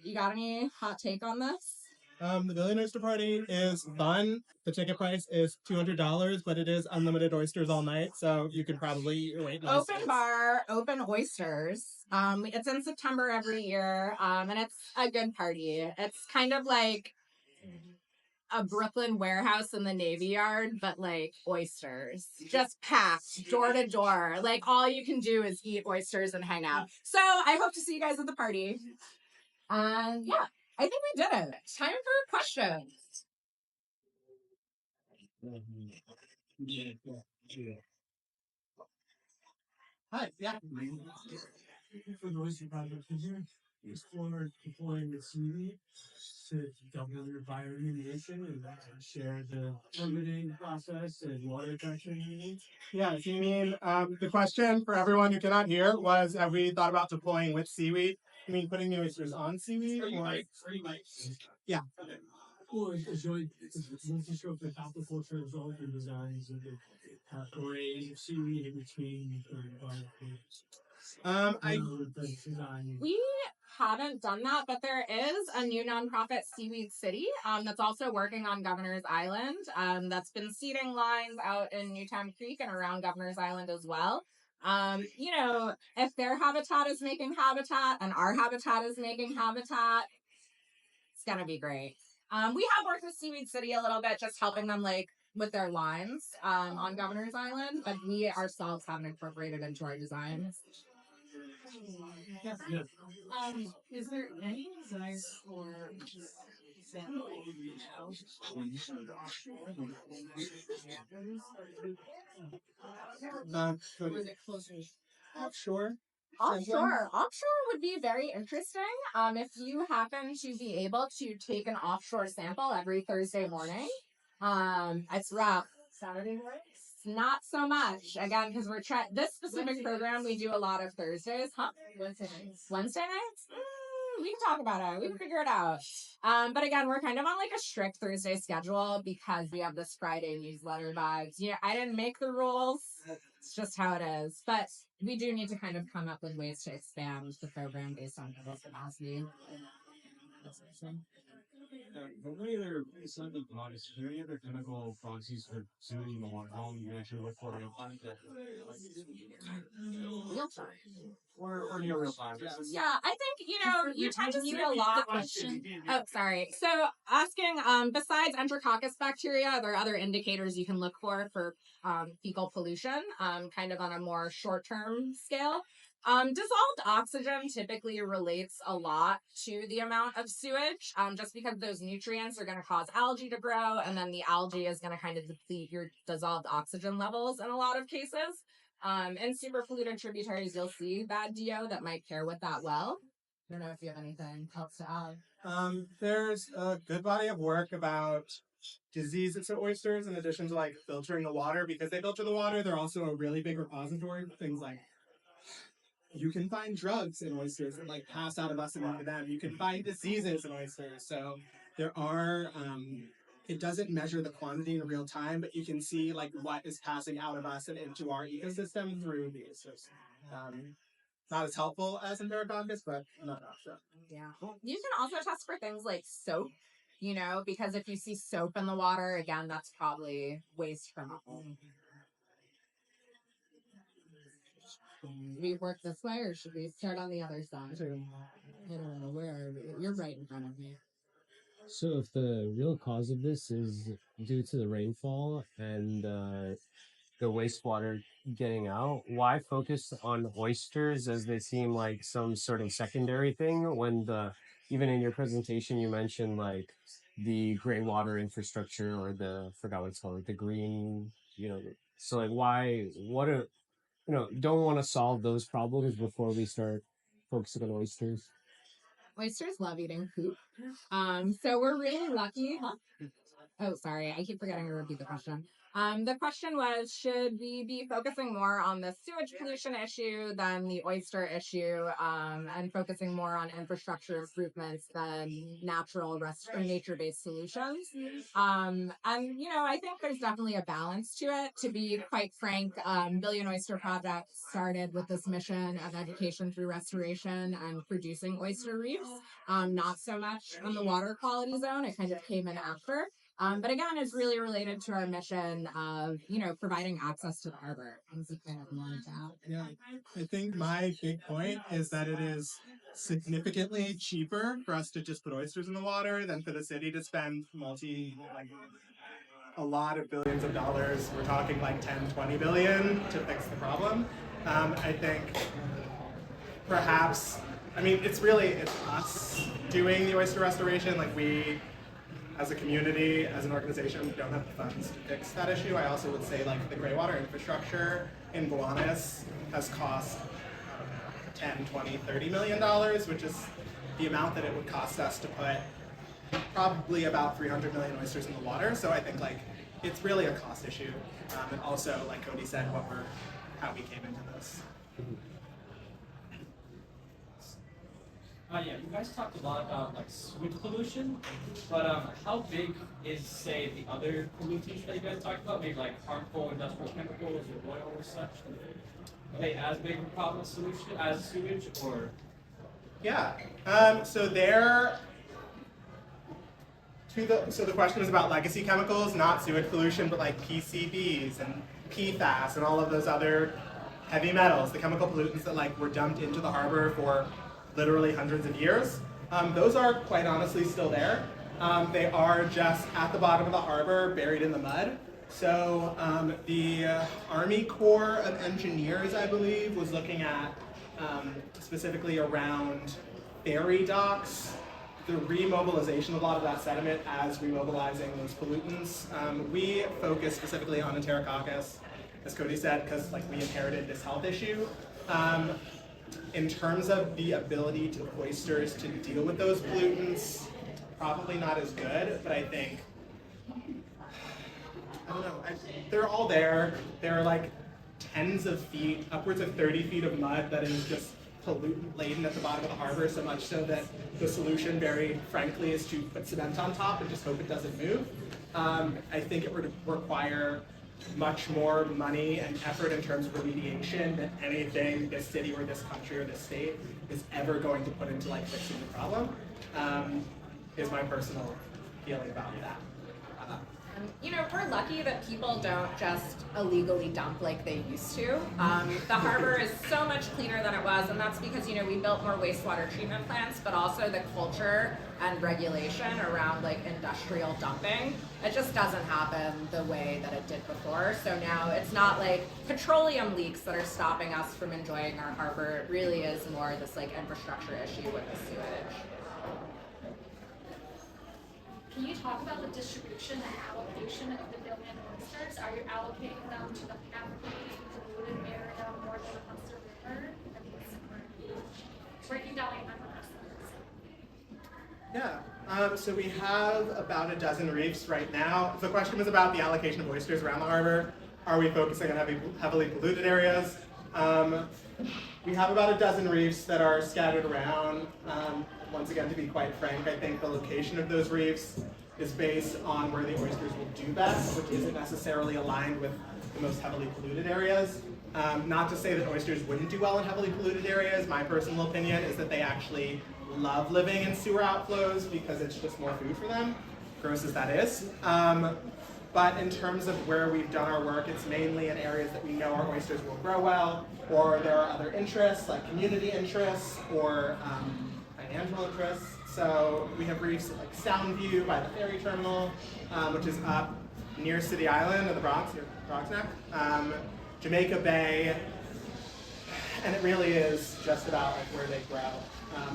I: You got any hot take on this?
F: The Billion Oyster Party is fun. The ticket price is $200, but it is unlimited oysters all night, so you can probably eat your weight in oysters.
I: Open bar, open oysters. It's in September every year, and it's a good party. It's kind of like a Brooklyn warehouse in the Navy Yard, but like oysters. Just packed, door to door. Like all you can do is eat oysters and hang out. So I hope to see you guys at the party. And yeah, I think we did it. Time for questions.
F: Hi, yeah.
A: For the Oyster Project, could you explore deploying the CV to double your bioremediation and share the permitting process and water attraction needs?
F: Yeah, so you mean the question for everyone who cannot hear was, have we thought about deploying with seaweed? You mean putting the oysters on seaweed? Yeah.
A: Or is really making sure that aquaculture is all your designs and the array of seaweed in between
I: We haven't done that, but there is a new nonprofit, Seaweed City, that's also working on Governor's Island. That's been seeding lines out in Newtown Creek and around Governor's Island as well. If their habitat is making habitat and our habitat is making habitat, it's gonna be great. We have worked with Seaweed City a little bit, just helping them like with their lines on Governor's Island, but we ourselves haven't incorporated into our designs.
A: Yes. Is there any desire for
F: Offshore?
I: Offshore would be very interesting. If you happen to be able to take an offshore sample every Thursday morning, it's rough. Saturday mornings? Not so much. Again, because we're trying this specific program, we do a lot of Thursdays, huh? Wednesday nights? We can talk about it. We can figure it out. But again, we're kind of on like a strict Thursday schedule because we have this Friday newsletter vibes. I didn't make the rules. It's just how it is. But we do need to kind of come up with ways to expand the program based on people's capacity.
A: Any other something products? Is there any other chemical processes for doing the water home you actually look for real time?
I: Real time.
A: Or near real time?
I: Yeah, I think you tend to see a lot. Oh, sorry. So asking, besides enterococcus bacteria, are there other indicators you can look for fecal pollution, kind of on a more short-term scale? Dissolved oxygen typically relates a lot to the amount of sewage, just because those nutrients are going to cause algae to grow, and then the algae is going to kind of deplete your dissolved oxygen levels in a lot of cases. In super polluted tributaries, you'll see bad DO that might pair with that well. I don't know if you have anything else to add.
F: There's a good body of work about diseases in oysters in addition to like filtering the water. Because they filter the water, they're also a really big repository for things like you can find drugs in oysters that like pass out of us and into them. You can find diseases in oysters. So there are it doesn't measure the quantity in real time, but you can see like what is passing out of us and into our ecosystem through the oysters. Not as helpful as in Paragongus, but not option.
I: Yeah. You can also test for things like soap, because if you see soap in the water, again, that's probably waste chemical. We work this way, or should we start on the other side? I don't know, where are we? You're right in front of me.
J: So if the real cause of this is due to the rainfall and the wastewater getting out, why focus on oysters as they seem like some sort of secondary thing when even in your presentation you mentioned like the gray water infrastructure or forgot what it's called, like the green, so like don't want to solve those problems before we start focusing on oysters.
I: Oysters love eating poop. So we're really lucky. Oh, sorry. I keep forgetting to repeat the question. The question was, should we be focusing more on the sewage pollution issue than the oyster issue, and focusing more on infrastructure improvements than natural or nature-based solutions? I think there's definitely a balance to it. To be quite frank, Billion Oyster Project started with this mission of education through restoration and producing oyster reefs. Not so much on the water quality zone. It kind of came in after. But again, it's really related to our mission of, providing access to the harbor.
F: Yeah, I think my big point is that it is significantly cheaper for us to just put oysters in the water than for the city to spend a lot of billions of dollars. We're talking like 10, 20 billion to fix the problem. I think perhaps, it's us doing the oyster restoration. Like we, as a community, as an organization, we don't have the funds to fix that issue. I also would say like the gray water infrastructure in Gowanus has cost 10, 20, 30 million dollars, which is the amount that it would cost us to put probably about 300 million oysters in the water. So I think like it's really a cost issue. And also, like Cody said, how we came into this.
K: Yeah, you guys talked a lot about like sewage pollution, but how big is, say, the other pollutants that you guys talked about? Maybe like harmful industrial chemicals or oil or such. Are they as big of a problem as sewage, or?
F: Yeah. So the question was about legacy chemicals, not sewage pollution, but like PCBs and PFAS and all of those other heavy metals, the chemical pollutants that like were dumped into the harbor for literally hundreds of years. Those are quite honestly still there. They are just at the bottom of the harbor, buried in the mud. So the Army Corps of Engineers, I believe, was looking at specifically around ferry docks, the remobilization of a lot of that sediment as remobilizing those pollutants. We focus specifically on Enterococcus, as Cody said, because like we inherited this health issue. In terms of the ability to oysters to deal with those pollutants, probably not as good, but I think, I don't know, they're all there. There are like tens of feet, upwards of 30 feet of mud that is just pollutant laden at the bottom of the harbor, so much so that the solution, very frankly, is to put cement on top and just hope it doesn't move. I think it would require much more money and effort in terms of remediation than anything this city or this country or this state is ever going to put into like fixing the problem, is my personal feeling about that.
I: We're lucky that people don't just illegally dump like they used to. The harbor is so much cleaner than it was, and that's because, we built more wastewater treatment plants, but also the culture and regulation around like industrial dumping. It just doesn't happen the way that it did before. So now it's not like petroleum leaks that are stopping us from enjoying our harbor. It really is more this like infrastructure issue with the sewage.
G: Can you talk about the distribution and allocation of the billion oysters? Are you allocating them to the heavily polluted area more than across the river? Breaking down like
F: Yeah, so we have about a dozen reefs right now. If the question was about the allocation of oysters around the harbor, are we focusing on heavily polluted areas? We have about a dozen reefs that are scattered around. Once again, to be quite frank, I think the location of those reefs is based on where the oysters will do best, which isn't necessarily aligned with the most heavily polluted areas. Not to say that oysters wouldn't do well in heavily polluted areas. My personal opinion is that they actually love living in sewer outflows because it's just more food for them, gross as that is. But in terms of where we've done our work, it's mainly in areas that we know our oysters will grow well, or there are other interests, like community interests, or financial interests. So we have reefs like Soundview by the ferry terminal, which is up near City Island of the Bronx, near Bronx Neck, Jamaica Bay, and it really is just about like where they grow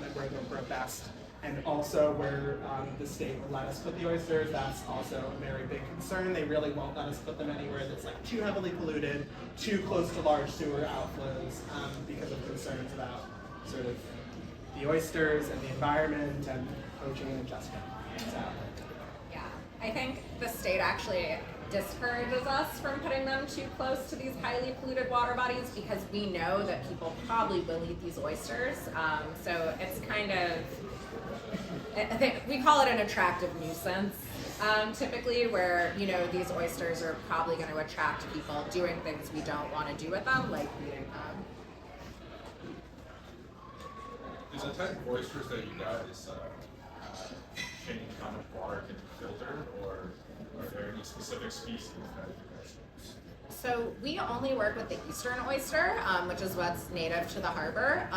F: and where they'll grow best. And also where the state will let us put the oysters, that's also a very big concern. They really won't let us put them anywhere that's like too heavily polluted, too close to large sewer outflows because of concerns about sort of the oysters and the environment and poaching and adjustment. So.
I: Yeah, I think the state actually discourages us from putting them too close to these highly polluted water bodies because we know that people probably will eat these oysters. So it's kind of, I think we call it an attractive nuisance, typically, where these oysters are probably going to attract people doing things we don't want to do with them, like eating them.
B: Is the type of oysters that you guys change how much water can filter, or are there any specific species that you guys use?
I: So we only work with the eastern oyster, which is what's native to the harbor.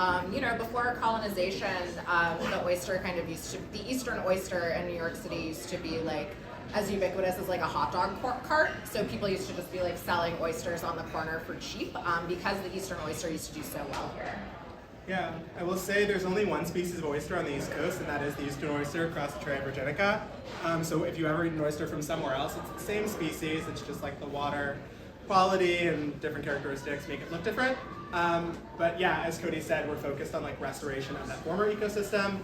I: Before colonization, the oyster kind of the eastern oyster in New York City used to be like as ubiquitous as like a hot dog cart. So people used to just be like selling oysters on the corner for cheap because the eastern oyster used to do so well here.
F: Yeah, I will say there's only one species of oyster on the East Coast, and that is the eastern oyster, Crossatrea virginica. So if you ever eat an oyster from somewhere else, it's the same species. It's just like the water quality and different characteristics make it look different. But yeah, as Cody said, we're focused on like restoration of that former ecosystem.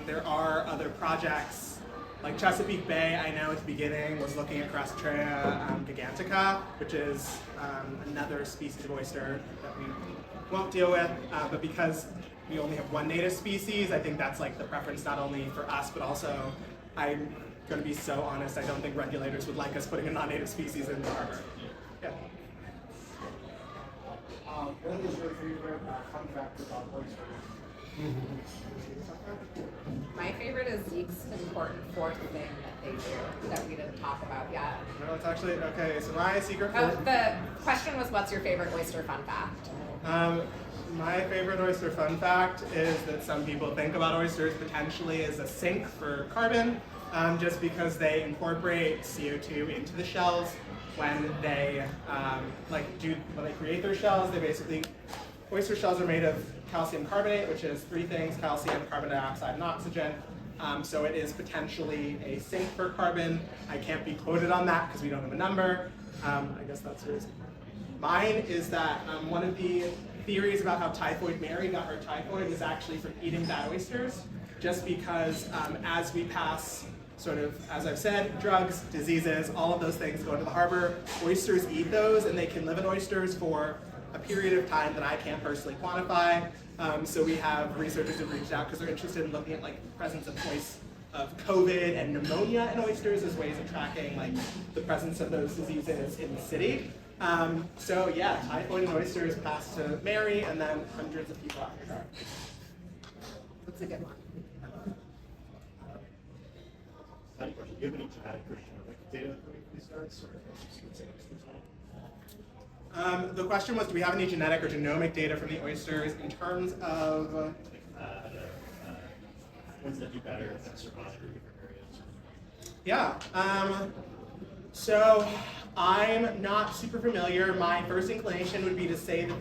F: There are other projects, like Chesapeake Bay, I know at the beginning was looking at Crossatrea gigantica, which is another species of oyster that we won't deal with, but because we only have one native species, I think that's like the preference not only for us, but also, I'm going to be so honest, I don't think regulators would like us putting a non-native species in the harbor. Yeah.
L: What is your favorite fun fact about oysters?
I: My favorite is Zeke's important fourth thing that they do that we didn't talk about yet.
F: No, it's actually, okay, so my secret
I: the question was, what's your favorite oyster fun fact?
F: My favorite oyster fun fact is that some people think about oysters potentially as a sink for carbon, just because they incorporate CO2 into the shells when they when they create their shells. They basically, oyster shells are made of calcium carbonate, which is three things: calcium, carbon dioxide, and oxygen. So it is potentially a sink for carbon. I can't be quoted on that because we don't have a number. I guess that's the reason. Mine is that one of the theories about how Typhoid Mary got her typhoid is actually from eating bad oysters, just because as we pass sort of, as I've said, drugs, diseases, all of those things go into the harbor. Oysters eat those, and they can live in oysters for a period of time that I can't personally quantify. So we have researchers who've reached out because they're interested in looking at like the presence of COVID and pneumonia in oysters as ways of tracking like the presence of those diseases in the city. So yeah, typhoid and oysters passed to Mary, and then hundreds of people after her.
I: That's a good one.
L: Do you have any genetic or genomic data for these guys?
F: The question was, do we have any genetic or genomic data from the oysters in terms of
L: ones that do better that survive in different areas?
F: Yeah. So I'm not super familiar. My first inclination would be to say that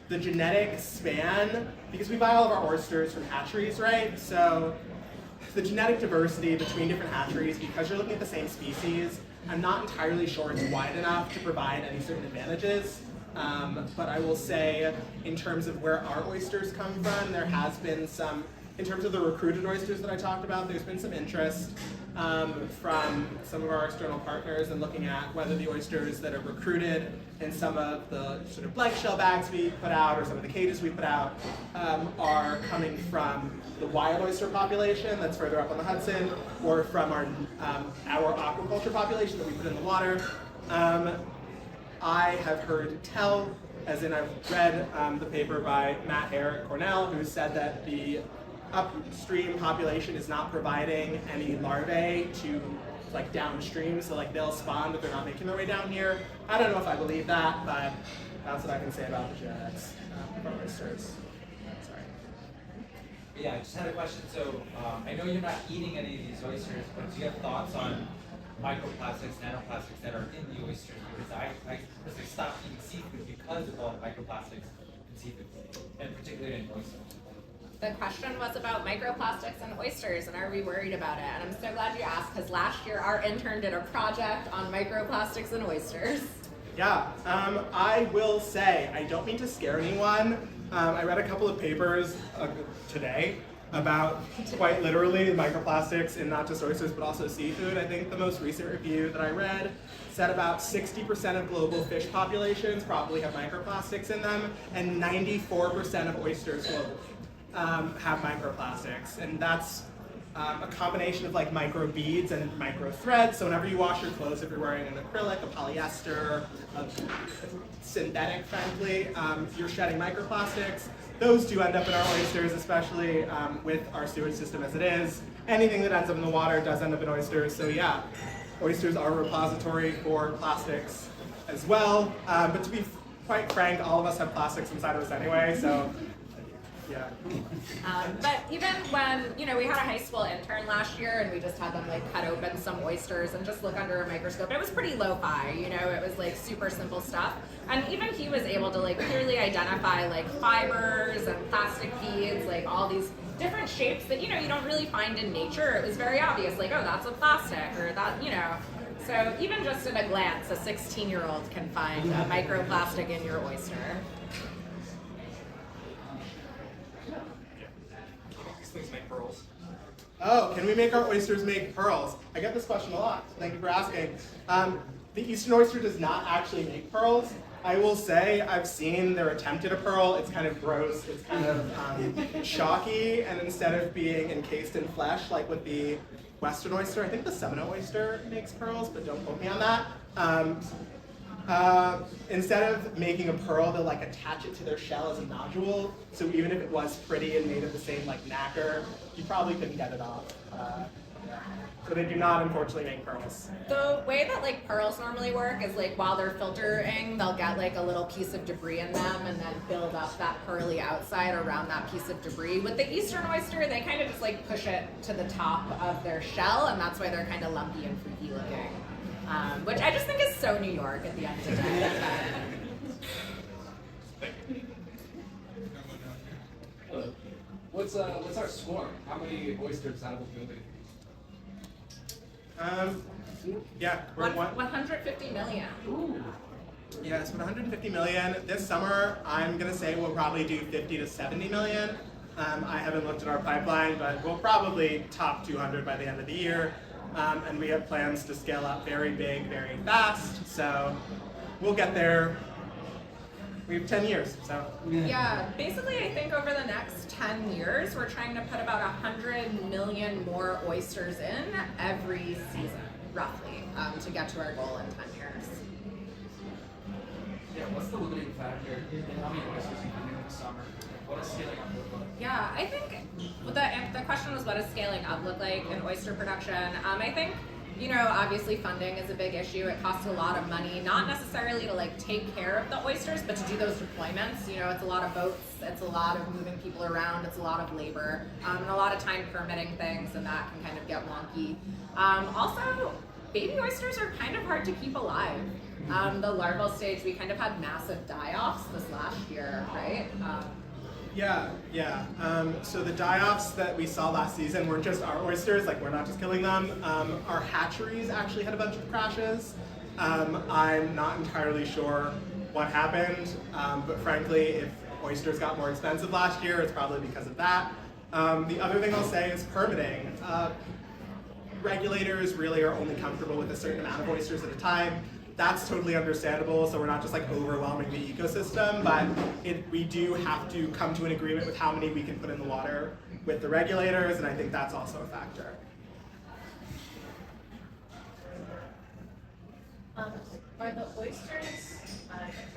F: the genetic span, because we buy all of our oysters from hatcheries, right? So the genetic diversity between different hatcheries, because you're looking at the same species, I'm not entirely sure it's wide enough to provide any certain advantages. But I will say, in terms of where our oysters come from, there has been some, in terms of the recruited oysters that I talked about, there's been some interest from some of our external partners in looking at whether the oysters that are recruited in some of the sort of blank shell bags we put out or some of the cages we put out are coming from the wild oyster population that's further up on the Hudson, or from our aquaculture population that we put in the water. I have heard tell, as in I've read the paper by Matt Hare at Cornell, who said that the upstream population is not providing any larvae to like downstream, so like they'll spawn but they're not making their way down here. I don't know if I believe that, but that's what I can say about the genetics of our oysters. Sorry.
M: Yeah, I just had a question. So I know you're not eating any of these oysters, but do you have thoughts on microplastics, nanoplastics that are in the oysters? Because I personally stopped eating seafood because of all the microplastics in seafood, and particularly in oysters.
I: The question was about microplastics and oysters, and are we worried about it? And I'm so glad you asked, because last year our intern did a project on microplastics and oysters.
F: Yeah, I will say, I don't mean to scare anyone. I read a couple of papers today about, quite literally, microplastics in not just oysters, but also seafood. I think the most recent review that I read said about 60% of global fish populations probably have microplastics in them, and 94% of oysters globally have microplastics, and that's a combination of like micro beads and micro threads. So whenever you wash your clothes, if you're wearing an acrylic, a polyester, a synthetic, frankly, you're shedding microplastics. Those do end up in our oysters, especially with our sewage system as it is. Anything that ends up in the water does end up in oysters. So yeah, oysters are a repository for plastics as well. But to be quite frank, all of us have plastics inside of us anyway, so yeah.
I: But even when, we had a high school intern last year and we just had them like cut open some oysters and just look under a microscope. It was pretty lo-fi, it was like super simple stuff. And even he was able to like clearly identify like fibers and plastic beads, like all these different shapes that, you don't really find in nature. It was very obvious, like, oh, that's a plastic, or that, So even just at a glance, a 16-year-old can find a microplastic in your oyster.
M: Make pearls.
F: Oh, can we make our oysters make pearls? I get this question a lot, so thank you for asking. The Eastern oyster does not actually make pearls. I will say I've seen their attempt at a pearl. It's kind of gross, it's kind of chalky, and instead of being encased in flesh like with the Western oyster, I think the Seminole oyster makes pearls, but don't quote me on that. Instead of making a pearl, they'll like attach it to their shell as a nodule. So even if it was pretty and made of the same like nacre, you probably couldn't get it off. So they do not, unfortunately, make pearls.
I: The way that like pearls normally work is like while they're filtering, they'll get like a little piece of debris in them and then build up that pearly outside around that piece of debris. With the Eastern oyster, they kind of just like push it to the top of their shell, and that's why they're kind of lumpy and freaky looking. Which I just think is so New York at the end of the day.
L: Hello. What's our score? How many oysters out of a building?
F: Yeah, we're at
I: 150 million.
F: Ooh. Yes, 150 million. This summer, I'm gonna say we'll probably do 50 to 70 million. I haven't looked at our pipeline, but we'll probably top 200 by the end of the year. And we have plans to scale up very big, very fast. So we'll get there. We have 10 years, so.
I: Yeah, basically I think over the next 10 years, we're trying to put about 100 million more oysters in every season, roughly, to get to our goal in 10 years.
L: Yeah, what's the limiting factor in how many oysters you can do in the summer? What does scaling up look like?
I: Yeah, I think the question was, what does scaling up look like in oyster production? I think, obviously funding is a big issue. It costs a lot of money, not necessarily to like take care of the oysters, but to do those deployments. It's a lot of boats, it's a lot of moving people around, it's a lot of labor, and a lot of time permitting things, and that can kind of get wonky. Also, baby oysters are kind of hard to keep alive. The larval stage, we kind of had massive die-offs this last year, right?
F: Yeah. So the die-offs that we saw last season weren't just our oysters, like we're not just killing them. Our hatcheries actually had a bunch of crashes. I'm not entirely sure what happened, but frankly, if oysters got more expensive last year, it's probably because of that. The other thing I'll say is permitting. Regulators really are only comfortable with a certain amount of oysters at a time. That's totally understandable, so we're not just like overwhelming the ecosystem, but we do have to come to an agreement with how many we can put in the water with the regulators, and I think that's also a factor.
N: Are the oysters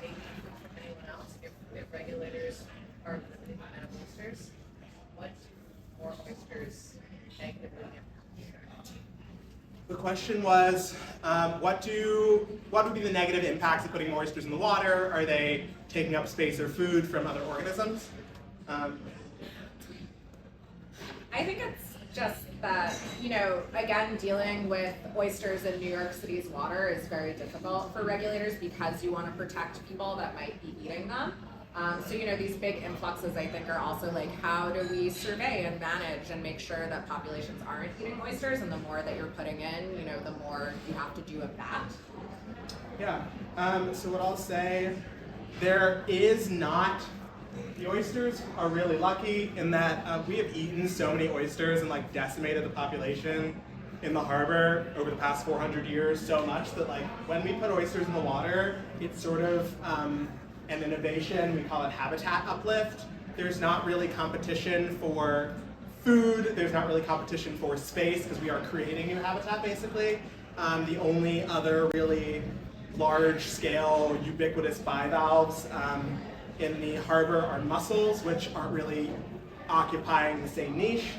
N: taking food from anyone else? If regulators are limiting the amount of oysters, what do more oysters negatively impact?
F: The question was, what would be the negative impacts of putting more oysters in the water? Are they taking up space or food from other organisms?
I: I think it's just that, again, dealing with oysters in New York City's water is very difficult for regulators because you want to protect people that might be eating them. So these big influxes, I think, are also like, how do we survey and manage and make sure that populations aren't eating oysters, and the more that you're putting in, the more you have to do of that.
F: Yeah, so what I'll say, there is not, the oysters are really lucky in that we have eaten so many oysters and like decimated the population in the harbor over the past 400 years so much that like when we put oysters in the water, it's sort of an innovation. We call it habitat uplift. There's not really competition for food. There's not really competition for space because we are creating new habitat basically. The only other really large-scale ubiquitous bivalves in the harbor are mussels, which aren't really occupying the same niche.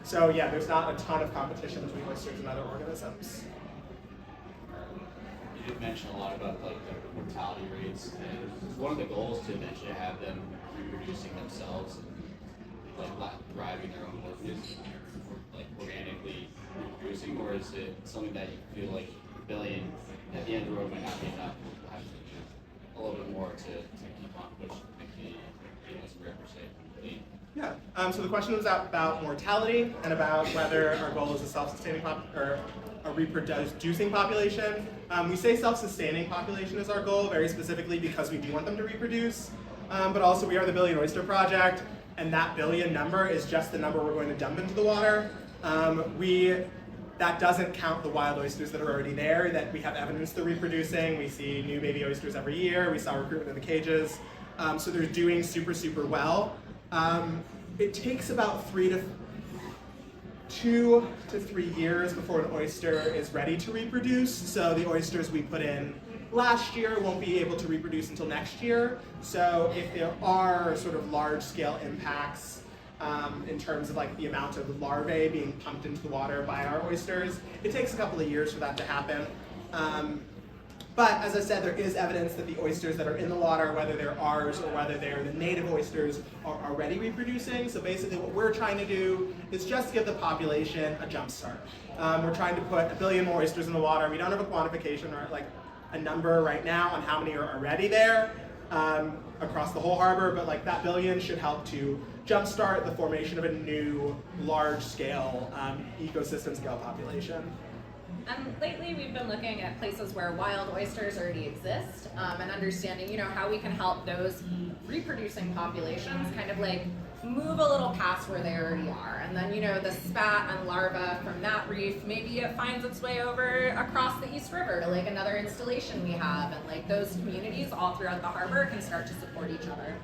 F: So yeah, there's not a ton of competition between oysters and other organisms.
E: You did mention a lot about like the mortality rates, and one of the goals to eventually have them reproducing themselves and like thriving their own organisms, like organically reproducing, or is it something that you feel like billion at the end of the road might not be enough, have to do a little bit more to keep on pushing the river safe?
F: Yeah. So the question was about mortality and about whether our goal is a self-sustaining or a reproducing population. We say self-sustaining population is our goal very specifically because we do want them to reproduce, but also we are the Billion Oyster Project, and that billion number is just the number we're going to dump into the water. That doesn't count the wild oysters that are already there that we have evidence they're reproducing. We see new baby oysters every year. We saw recruitment in the cages. So they're doing super, super well. It takes about 2 to 3 years before an oyster is ready to reproduce. So the oysters we put in last year won't be able to reproduce until next year. So if there are sort of large-scale impacts in terms of like the amount of larvae being pumped into the water by our oysters, it takes a couple of years for that to happen. But as I said, there is evidence that the oysters that are in the water, whether they're ours or whether they're the native oysters, are already reproducing. So basically what we're trying to do is just give the population a jump start. We're trying to put 1 billion more oysters in the water. We don't have a quantification or like a number right now on how many are already there across the whole harbor, but like that billion should help to jumpstart the formation of a new large-scale ecosystem scale population.
I: And lately we've been looking at places where wild oysters already exist and understanding, how we can help those reproducing populations kind of like move a little past where they already are. And then, the spat and larva from that reef, maybe it finds its way over across the East River to like another installation we have. And like those communities all throughout the harbor can start to support each other.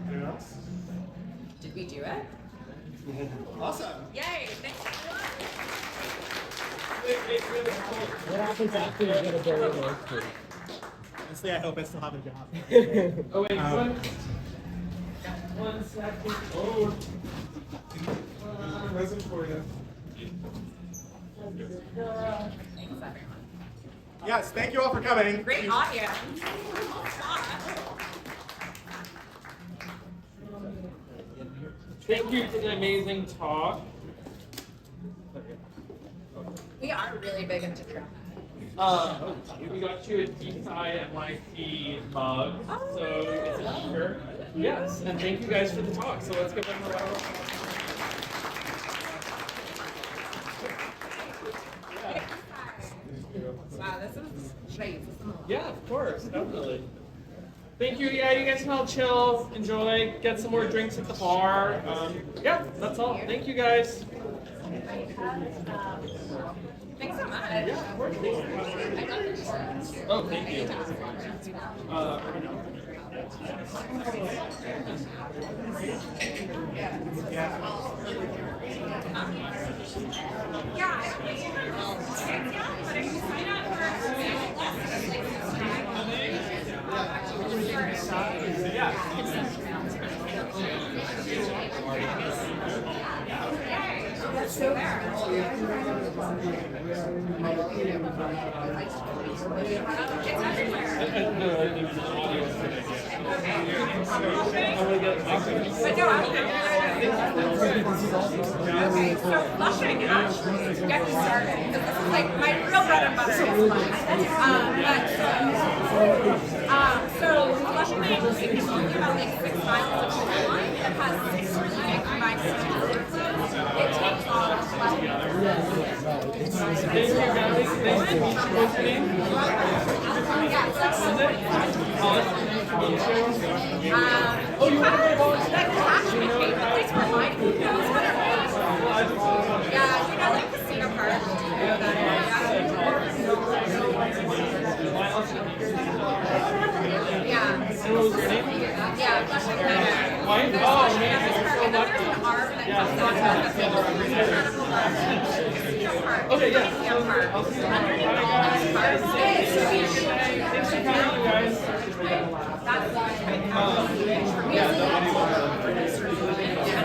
F: Anyone else?
I: Did we do it?
F: Awesome.
I: Yay! Thanks
J: What happens after you get a billion oysters?
F: Honestly, I hope I still have a job.
C: Oh wait, one second. Oh.
F: Present for you.
I: Thanks, everyone.
F: Yes, thank you all for coming.
I: Great audience.
C: Thank you for the amazing talk.
I: We are really big into trash.
C: We got you a DeSciNYC mug, so it's a t-shirt. Yes, and thank you guys for the talk. So let's give them a round of applause.
I: Wow, this is great.
C: Yeah, of course, definitely. Thank you. Yeah, you guys can all chill, enjoy, get some more drinks at the bar. Yeah, that's all. Thank you guys.
I: Thanks so much.
C: Yeah, of course. Oh, thank you.
I: Okay, so flushing actually get me started because this is like my real bread and butter is flush. So flushing Lake is about like 6 miles of shoreline. It has 6 really big combined streams. It takes all 12 oh, you want to go that catch me favorite place for mine. Who knows what it is? Yeah, you know, like Casino Park. You know that area. Yeah. Yeah, Flushing Meadow.
C: White? Oh, man, you're so lucky. Okay, yeah. I'll see you tomorrow. Bye, guys. Thanks for coming, you guys.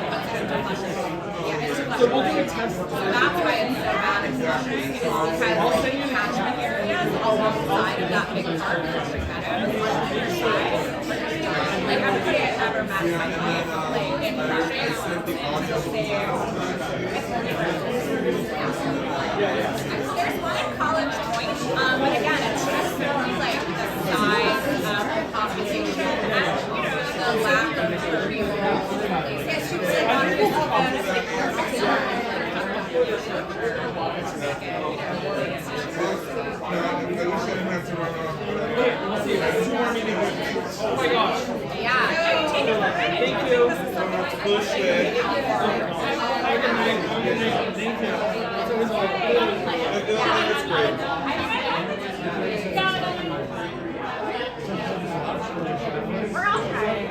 C: So we'll do a test.
I: That's why it's so bad in Flushing, is because the catchment areas along the side of that big park, Flushing Meadows, like everybody I've ever met in my life, like in Flushing, there's one in College Point, but again, it's just simply like the size of the population and, you know, the lack of people. Yes, you said one of the
C: Oh my gosh.
I: Yeah. Thank you.
B: Push it.
C: Thank you.
B: It's great.
I: We're all right.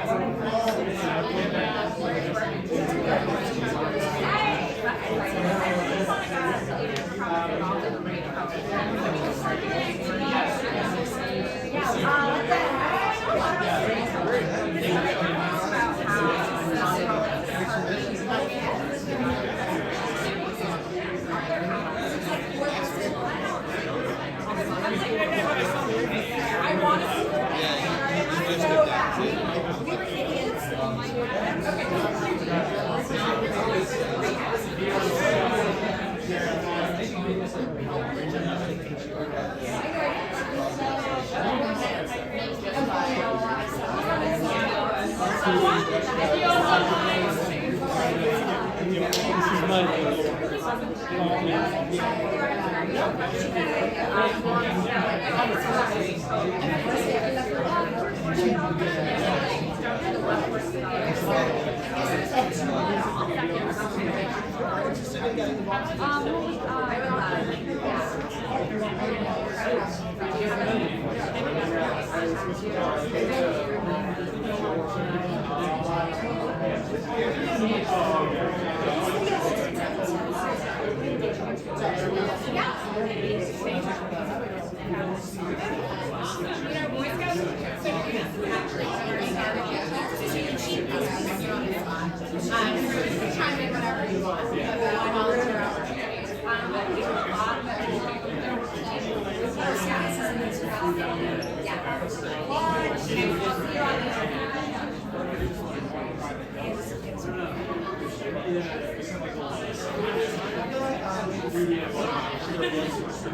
I: Yeah,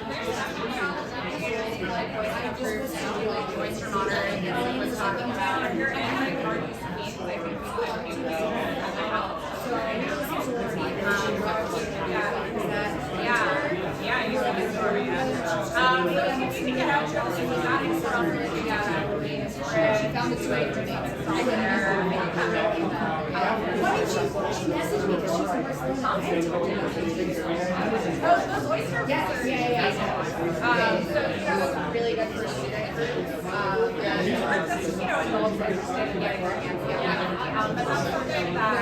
I: there's definitely like oyster groups and like oyster monitoring and like was talking about if you're in like northeast Queens, I think we at my house. So yeah, you live in Victoria. But if you can get out Chelsea, we got it from she found its way to me. It's all there. Why did she message me because she was those oyster yes, yeah. So that was really good for student group. That's just, involved for getting their hands but that's something that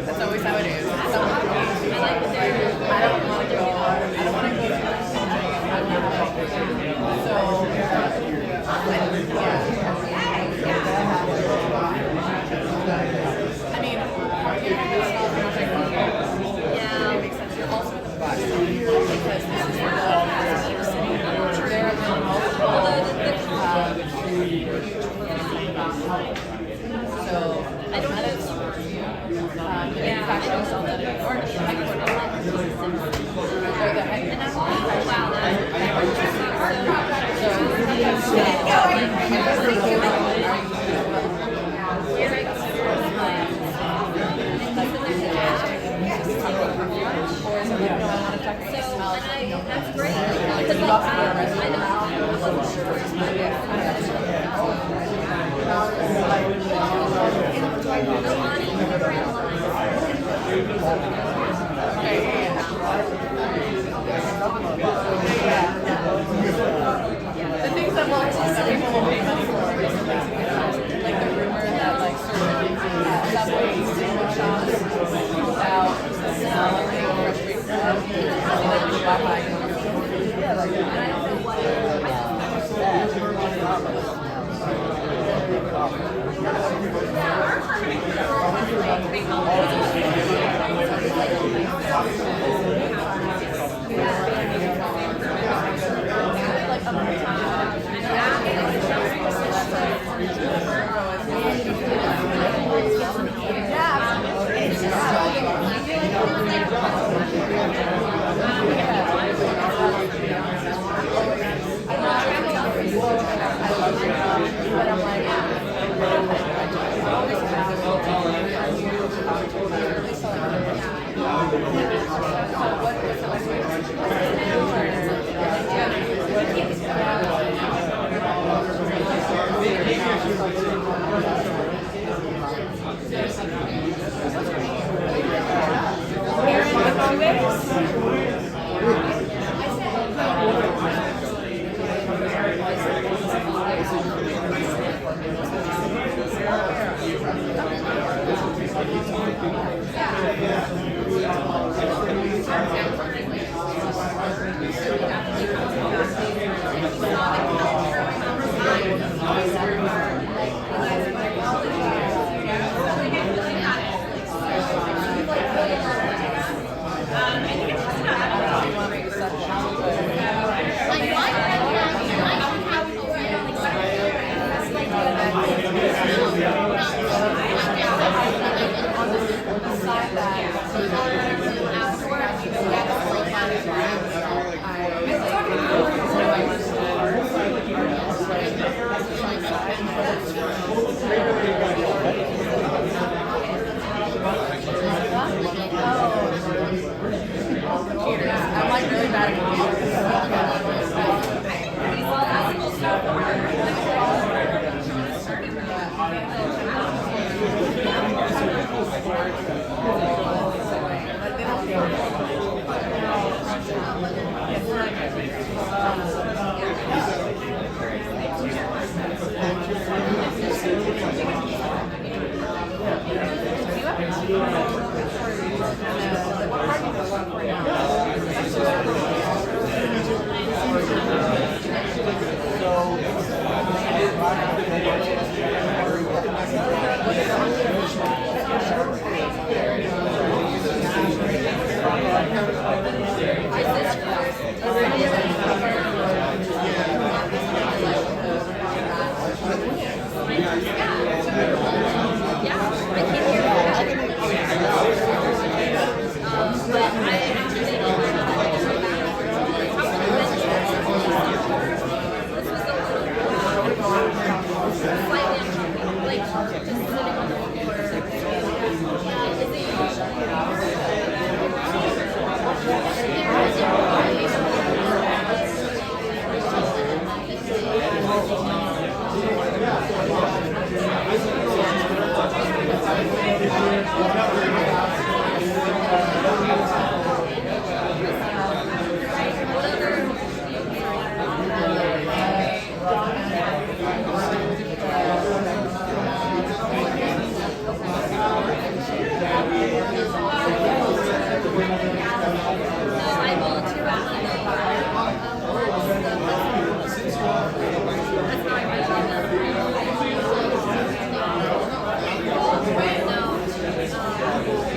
N: That's always how it is. I don't want to go. I don't want to go to I mean, it makes sense. You're also in the box because this is the city. So I don't know. Manufacturing cell that that's great. The things that want to say like the rumor that like certain Subway sandwich shops without smelling fresh baked bread, I'm like really bad
G: No.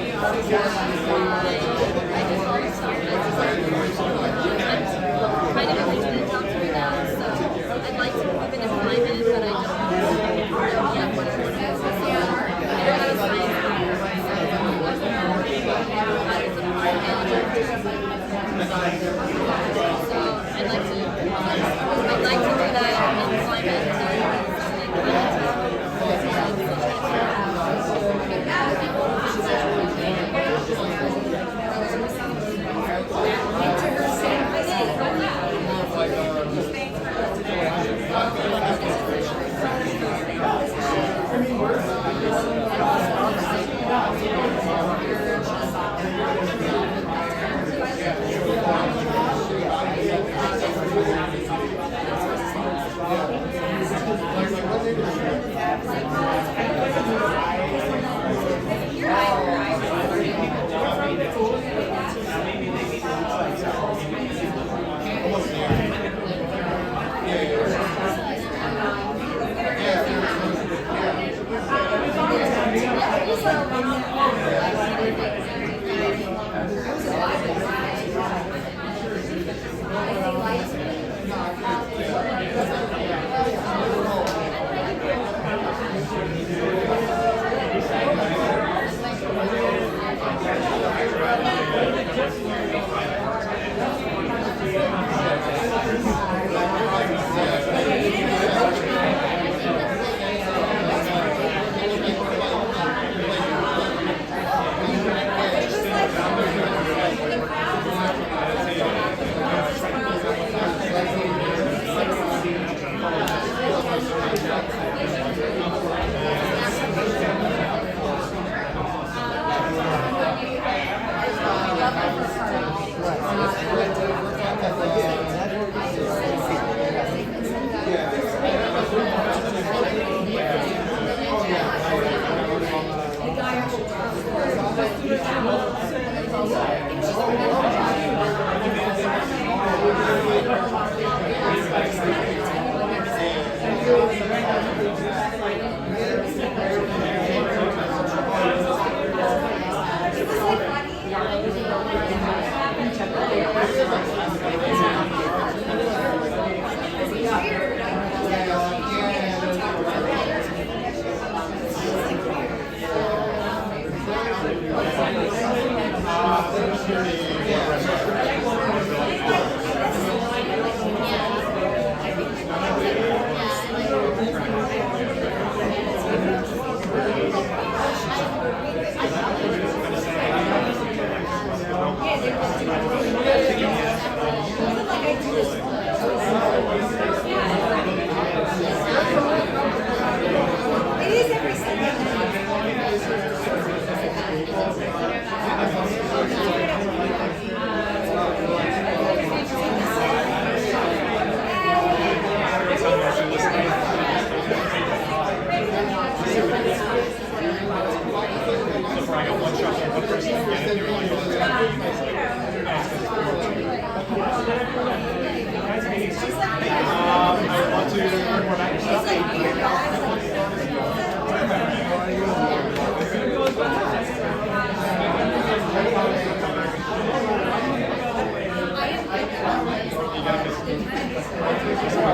D: That's why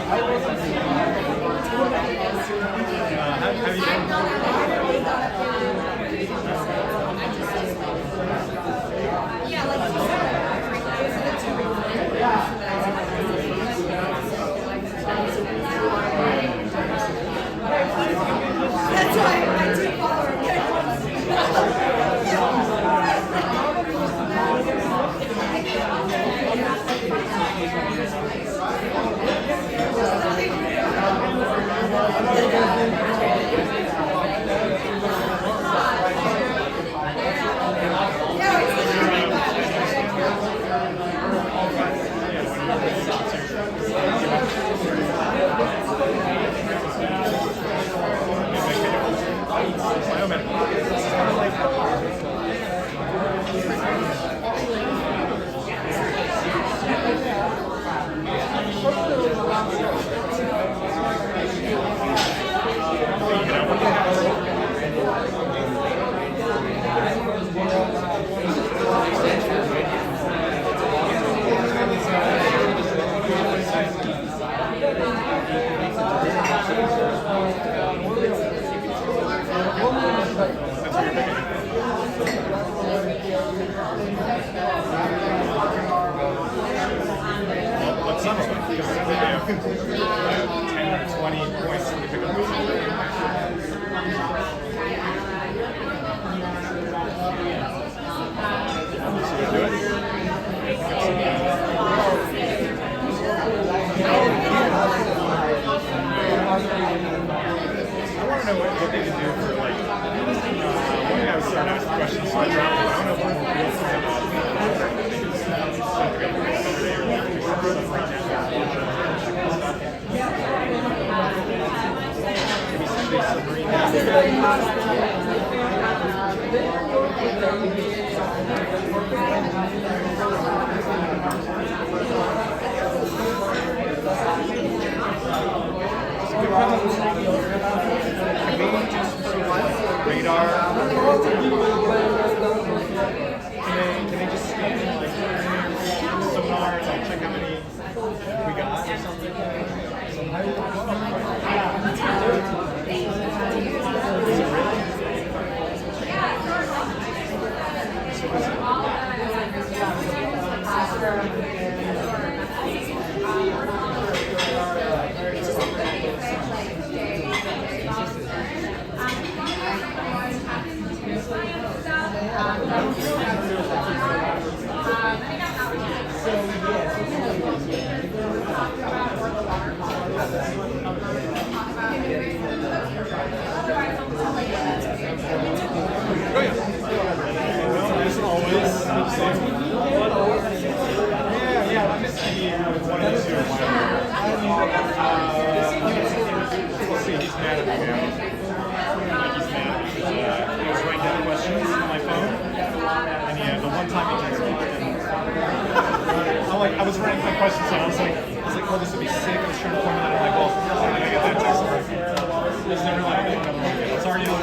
D: I do follow
O: But some of them, because they have 10 or 20 points to pick I want to know what they can do for, like, one thing I was starting to ask questions, so I dropped it. I don't know if we're real radar. Can they just scan like sonar and like check how many we got or something? I was writing my questions and I was like, oh, this would be sick. I was trying to formulate it. I'm like, well, I'm going to get that text. There's never like another one. It's already on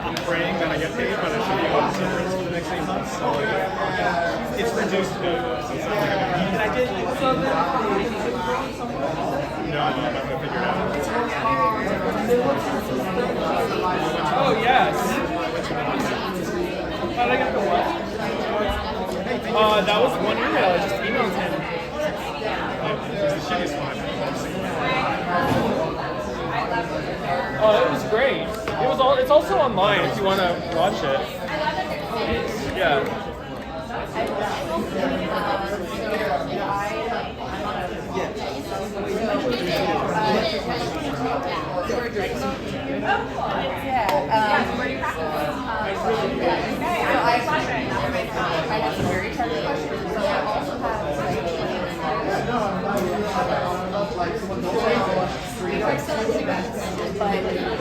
O: I'm praying that I get paid, but I should be on severance for the next 8 months. So it's reduced to and I did no, I'm not going to figure it out.
C: Oh, yes. How did I get the what? That was one email. I just emailed him.
O: It was the shittiest one.
C: Oh, it was great. It was all. It's also online if you want to watch it. Yeah.
N: Where do you practice? I have some very targeted questions, but I also have but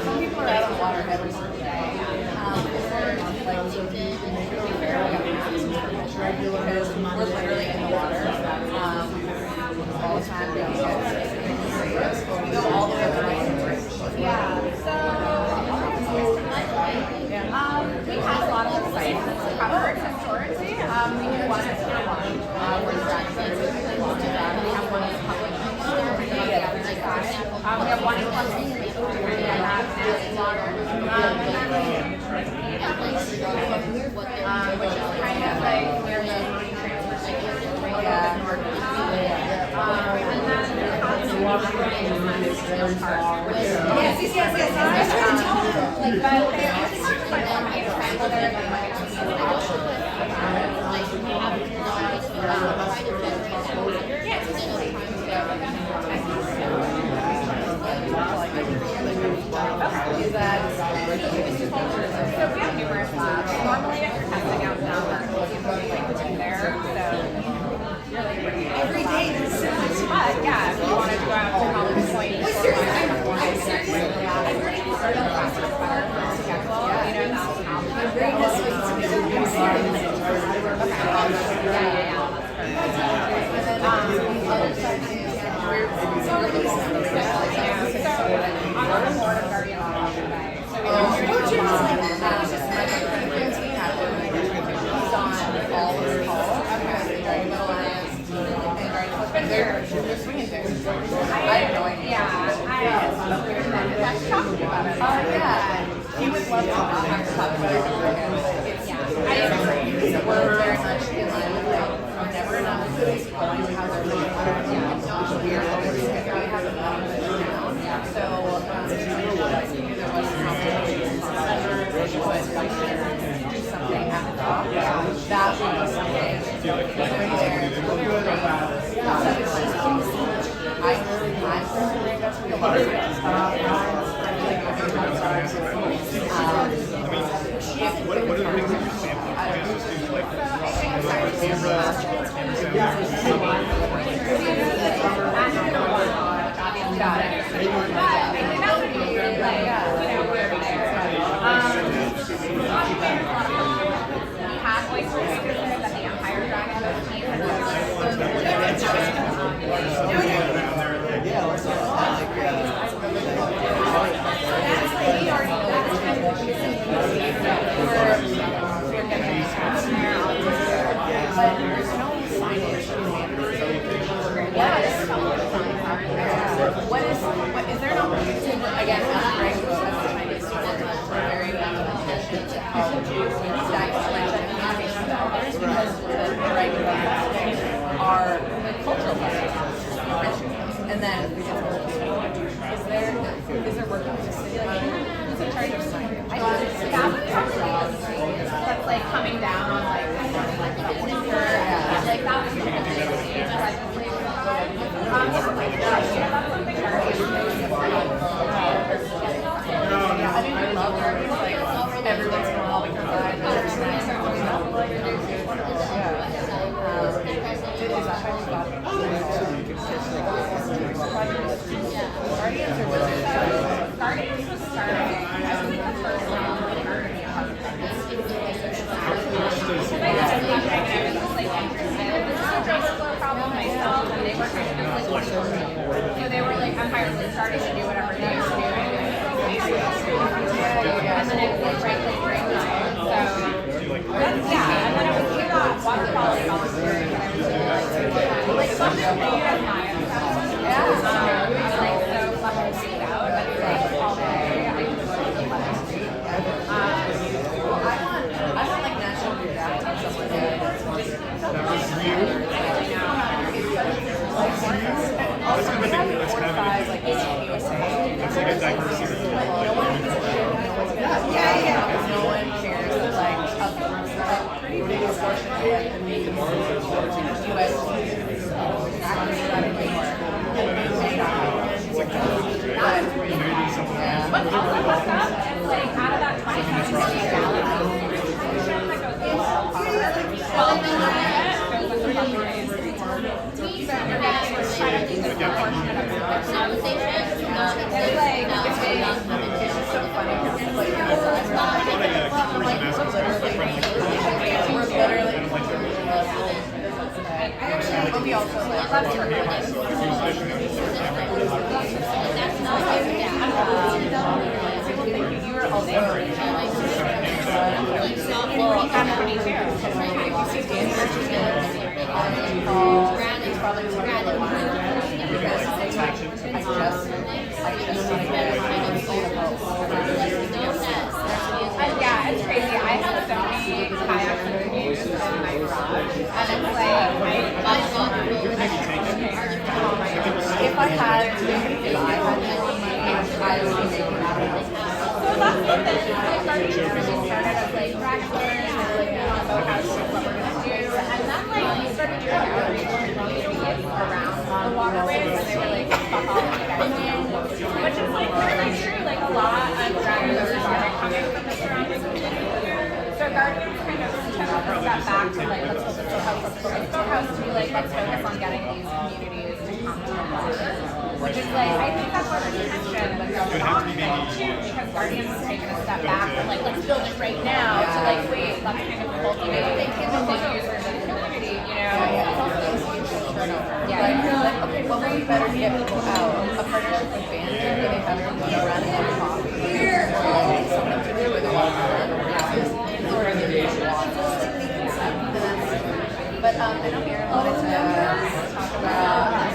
N: some people are out on the water every single day. Is there because we're literally in the water all the time. We go all the way up to the
I: Yeah, we have a lot of sites covered historically. We do one at Tier 1, where the dragons are. We have one in the public on the other side. We have one in Cluster Street, where we have nasty water. And then which is kind of like where the money transfer station is, a little bit north of the and then we have some water Yes. I was trying to tell them. But
N: is that so we have numerous labs. Normally if you're testing out now, people like there. So you're like every day there's so much. But yeah, if you wanted to go out to College Point, they're swinging things. I have no idea. That's talking about it. Yeah. He would love to talk about it. I agree. We're very much in line with like never enough food, always how they're living. We're always figuring out how to manage it down. So do something at the top. That would be something right there.
O: What are the things that you're sampling? I guess just do like
N: got it. That would be really like, we're there. We had oysters that the Empire Dragon team but there's no signage. What is there an opportunity again as Greg was as a Chinese student we're very attention to how dietary communication with others because the regulations are cultural questions. And then is there working with the city? Like who's in charge of signage? That would probably be the street that's like coming down on like that winter. Like that would be that's something I didn't love her. It's like every once in a while we come by and there's nice. Is that how you got Guardians or Wizards? Guardians was started. I believe the first round was Guardians. Problem myself, and they were kind of like, they were like, Empire starting to do whatever they used to do. And then it was frankly great time. So that's, and then it was we got water quality volunteering and everything like something that you guys might have was like so fun to see out. But it's like all day. I just love the street. I want like National Geographic or something like that.
O: That's kind of like it's like a diversity.
N: Yeah. also like love to read it. You were also Brandon's probably one of the because I just want to get
P: yeah, it's crazy. I have so many kayak reviews in my garage, and it's like
N: if I had to I would be making that one.
P: So that's the thing. Like, started as like practitioners and like on boathouse what we're gonna do, and then like we started doing outreach to communities around the waterways, and they were like, fuck off, you guys can, which is like really true. Like a lot of drivers are coming from the surrounding community here. So Guardians kind of took a step back to like let's focus to be like let's focus on getting these communities to come to the water. Which is like, I think that's where the tension was going on too, because Guardians has taken a step back from like, let's build it right now, to like, wait, let's kind of cultivate the users in the community, you know?
N: Like, okay, well, we better get people out. A partnership with bands, they have them run for coffee, something to do with it. But I know Mary wanted to talk about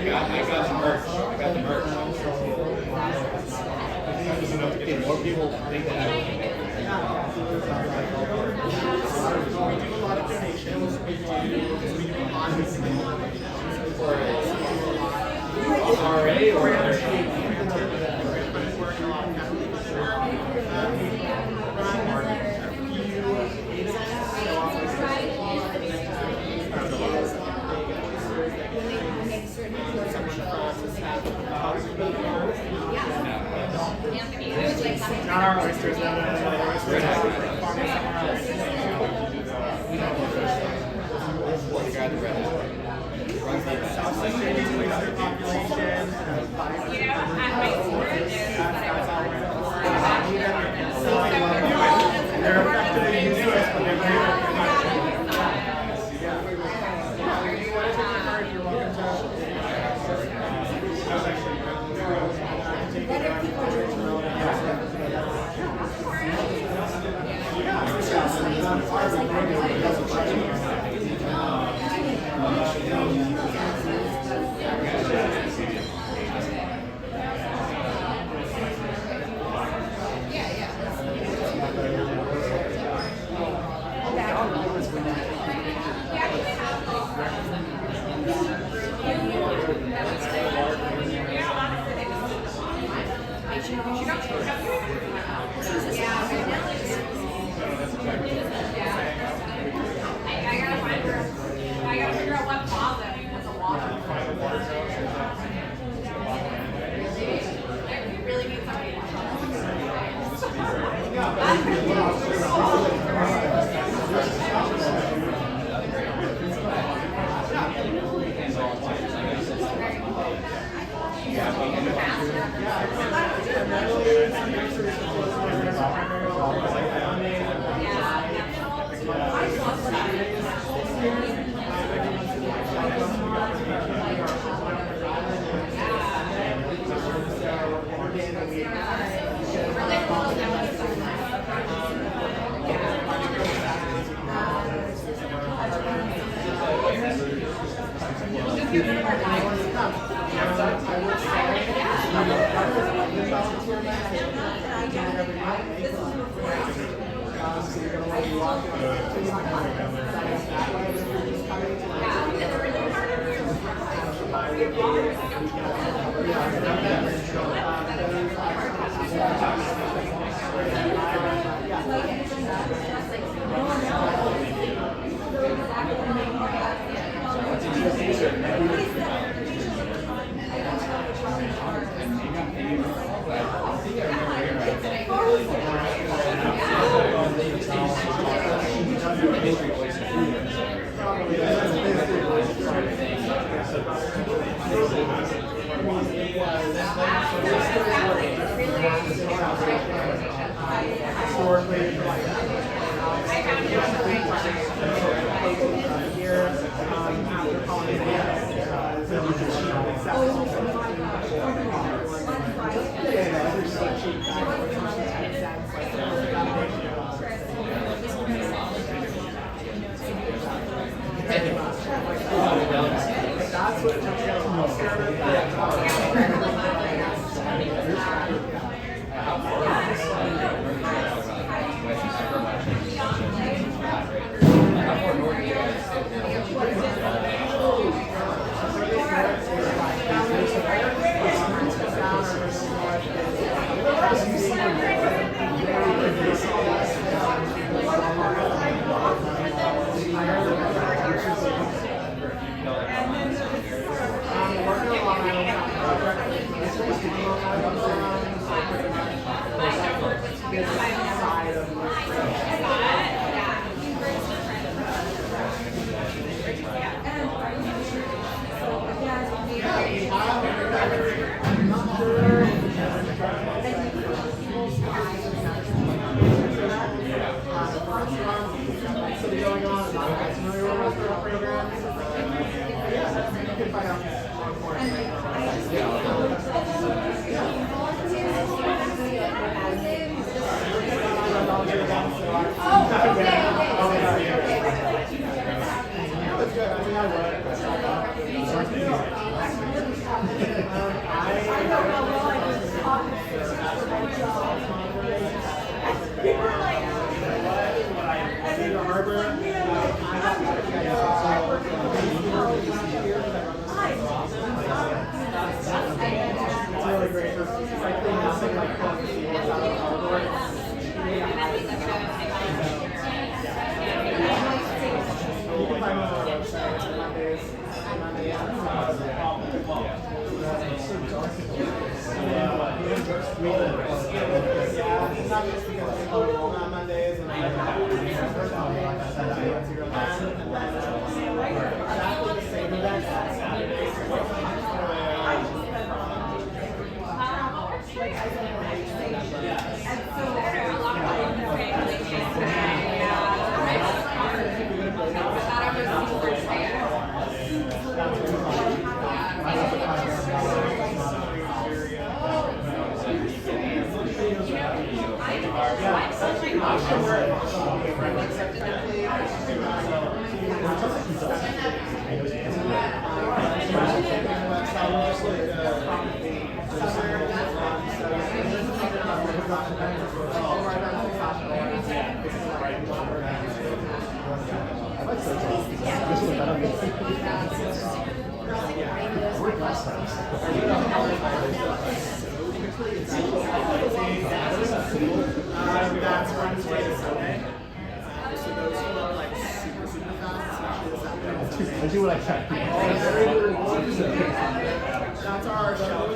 E: got the merch. I got the merch. More people think that
L: We do a lot of donations. We do
E: RA or
L: not our oysters, no.
E: the guy that read it. Runs the
L: Oyster population. They're effectively newest, but they're very Arbor. It's really great. Frankly, nothing like coffee without a cardboard. You can find them on our website on Mondays. Yeah, it's not just because people are going on Mondays and like I said, I went to your lab and then exactly the same event on Saturday. That's Wednesday to Sunday. So those who are like super fast,
O: I do what I can.
L: that's our show.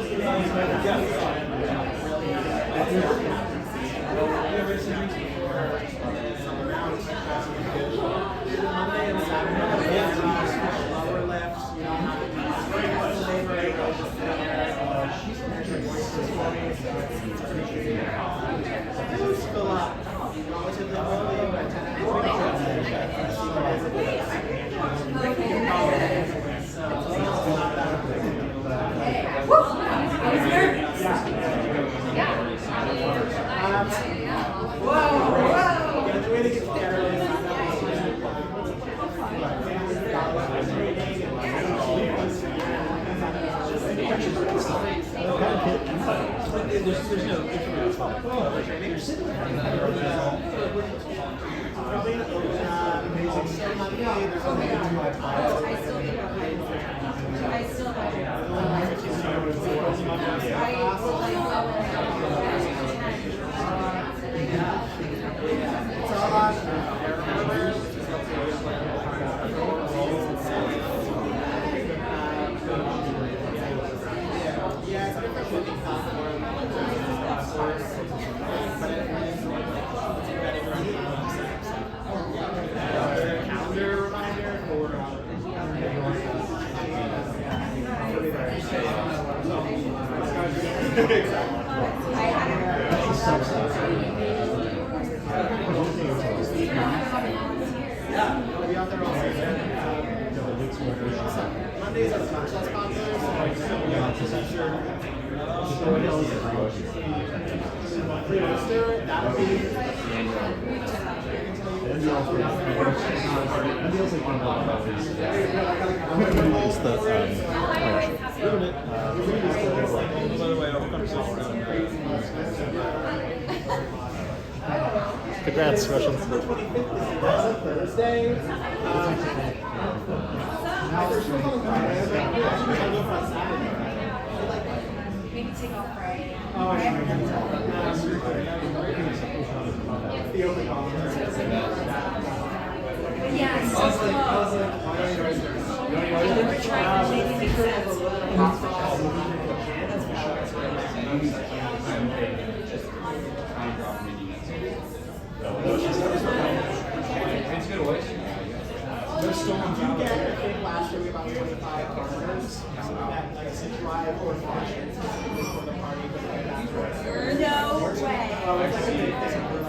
L: Monday and Saturday, lower left, you know, fill up relatively early, but
O: 25th. Congrats, Russians.
L: Thursday.
P: Maybe take off Friday.
L: The open conference.
P: Yes.
L: We're trying to make it make sense. There's still one job. I think last year we had about 25 partners that like said drive or fashion for the party, but like afterwards.
P: No way.
L: Oh, it's like a big thing.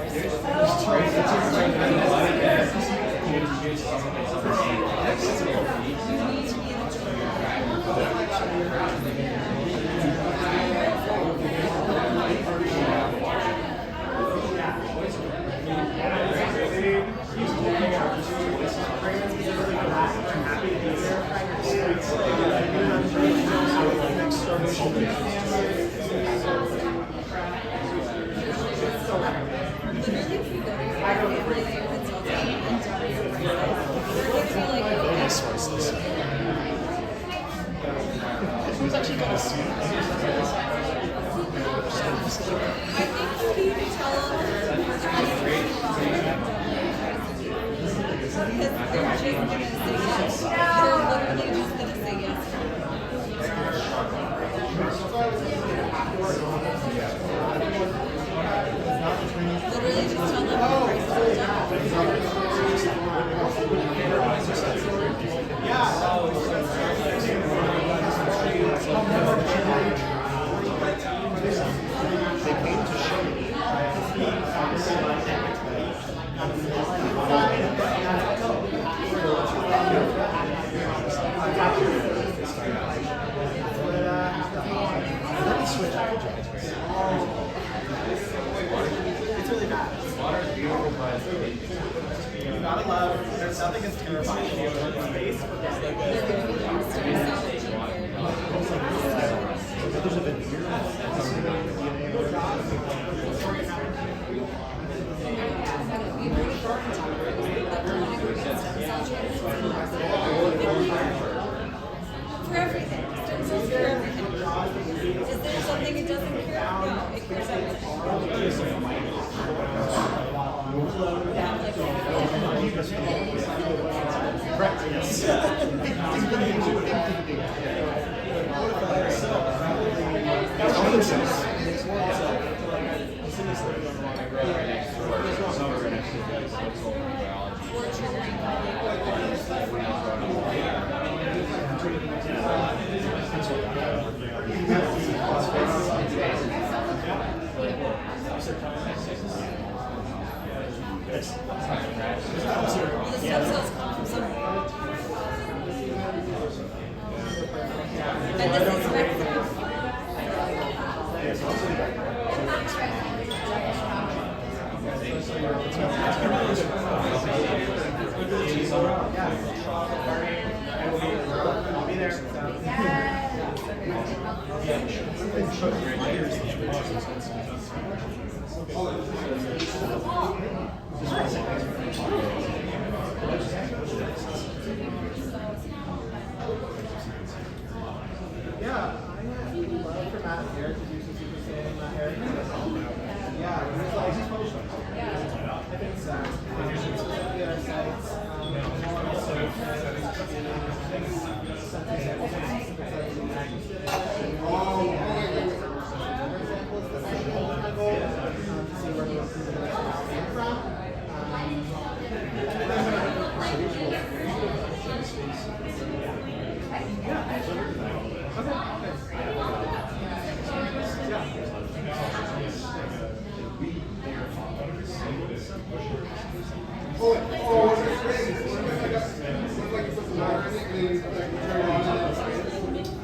L: I
D: isn't gonna say yes. They're literally just gonna say yes. Literally just tell them the price
O: They came to show me.
L: It's really bad. Water is beautiful, but you gotta love. There's nothing as terrifying as the space for
D: for everything. Stem cells for everything. Is there something it doesn't cure? No, it cures everything.
O: Correct, yes.
D: The stem cells come from somewhere. And this is Mexico.
L: I'll be there. Yeah, I would love for Matt here to do some super sailing in my hair. Yeah, he's like, I think so. Specifically at our sites.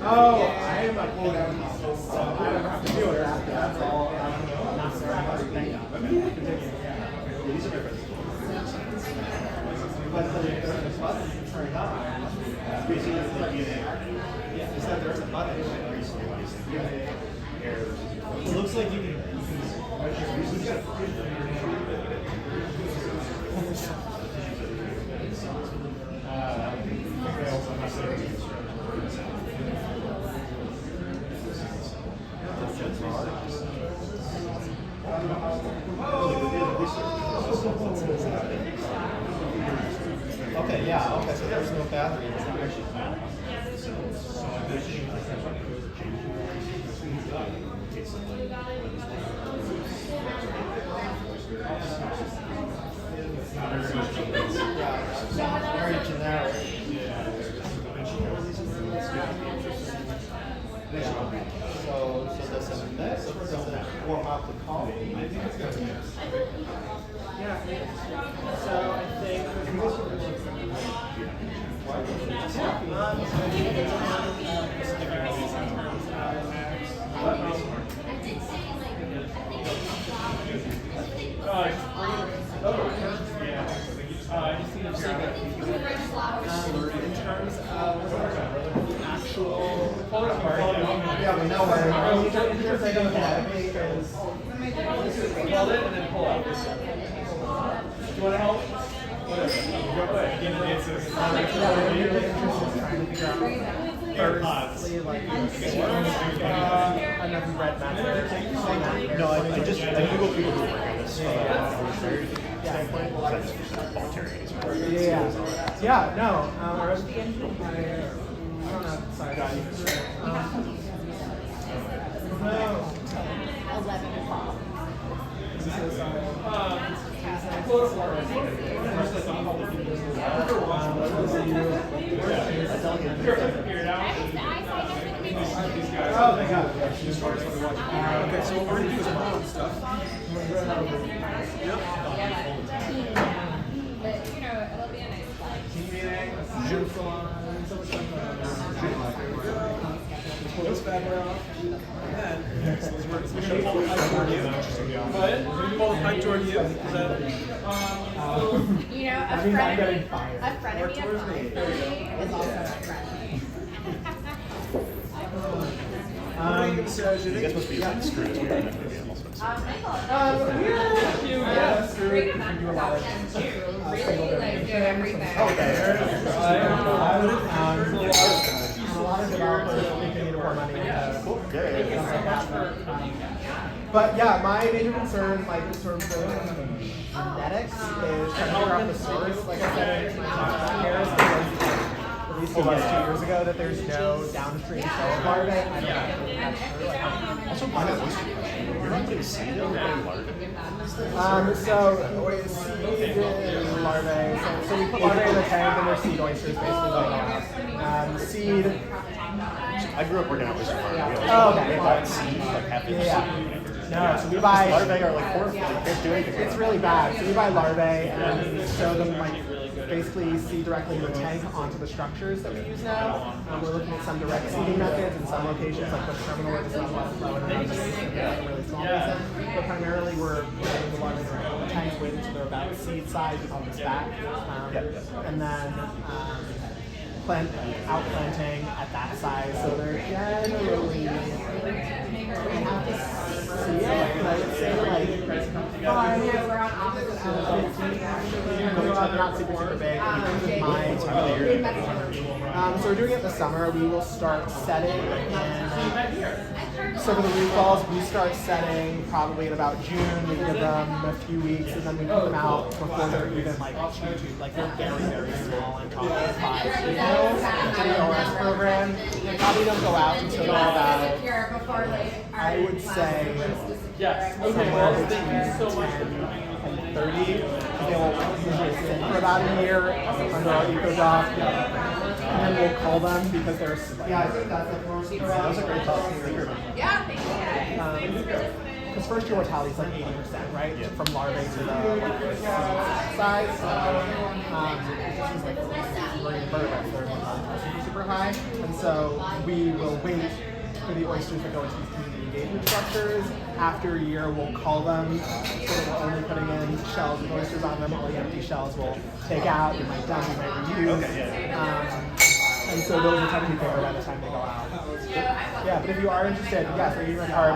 L: Oh, I am like pulled out. So I don't have to do it after. That's all. Not ceremony. Thank you. These are my friends. But there's a button to turn on. Yeah, just that there's a button. It looks like you can. Okay, yeah, okay, so there's no battery. It's not actually very generic. So does it mix or does it warm up the coffee? I think it's going to mix. Yeah. So I think in terms of actual yeah, we know where in terms of academy is
C: Hold it and then pull out. Do you want to help?
O: No, I Googled people who work on this.
L: standpoint.
O: Voluntary.
L: Yeah, no. I don't know. Sorry. No.
P: 11 o'clock.
L: Oh, thank God.
O: Okay, so what we're going to do is model stuff. Yep.
P: But, you know, it'll be a nice flight.
O: Pull this bad boy off. And then, we're going to pull the pipe toward you. What? We're going to pull the pipe toward you. Is that...
P: You know, a friend of me is also a friend.
O: You guys must be like screws.
P: Great amount of production too. Really like do everything.
L: A lot of developers think they need more money. But yeah, my major concern, like in terms of genetics, is trying to figure out the source. Like I said, Harris at least the last 2 years ago that there's no downstream shell larvae. I don't know.
O: Also, why not oyster? You're not putting seed in, you're putting larvae.
L: So seed larvae. So we put larvae in the tank and they're seed oysters basically going out. Seed.
O: I grew up working at oyster farm.
L: Okay.
O: We bought seed, like half the seed.
L: No, so we buy
O: larvae are like horrible. They can't do anything.
L: It's really bad. So we buy larvae and show them like basically seed directly in the tank onto the structures that we use now. We're looking at some direct seeding methods in some locations, like the terminal where there's not a lot of flow and really small pieces. But primarily we're putting the larvae directly in the tank, waiting until they're about seed size with all this back, and then outplanting at that size. So they're generally, I have to see it, but I would say like 5 to 15 actually. Not super big. So we're doing it in the summer. We will start setting in. So for the root balls, we start setting probably in about June. We give them a few weeks, and then we put them out before they're even like like they're very, very small and probably 5 females in the OS program. They probably don't go out until they're about, I would say, somewhere between 10 and 30. They'll usually sit for about a year under our eco-dock. And then we'll call them because they're yeah, I think that's a great talk.
P: Yeah, thank you.
L: Because first year mortality is like 80%, right? Yeah. From larvae to the size. It's like marine invertebrates, they're super high. And so we will wait for the oysters that go into these community engagement structures. After a year, we'll call them. So we're only putting in shells with oysters on them. All the empty shells we'll take out. We might dump, we might reuse. And so those are technically bigger by the time they go out. Yeah, but if you are interested, yes, we're using card.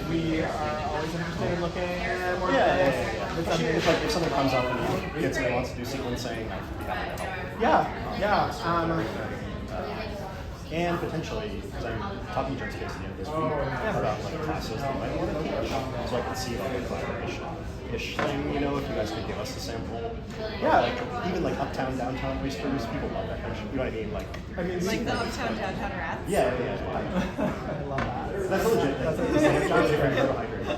L: We are always interested in looking at more things.
O: If something comes up and someone wants to do sequencing, I'd be happy to help.
L: Yeah.
O: And potentially, because I'm talking to kids at the end of this week about like classes they might want to teach, so I can see like a collaboration-ish thing, you know, if you guys could give us a sample.
L: Yeah.
O: Like, even like uptown, downtown oysters, people love that kind of shit. You know what I mean? Like
D: the uptown, downtown rats?
O: Yeah.
L: I love that.
O: That's legit. That's very carbohydrate.
D: I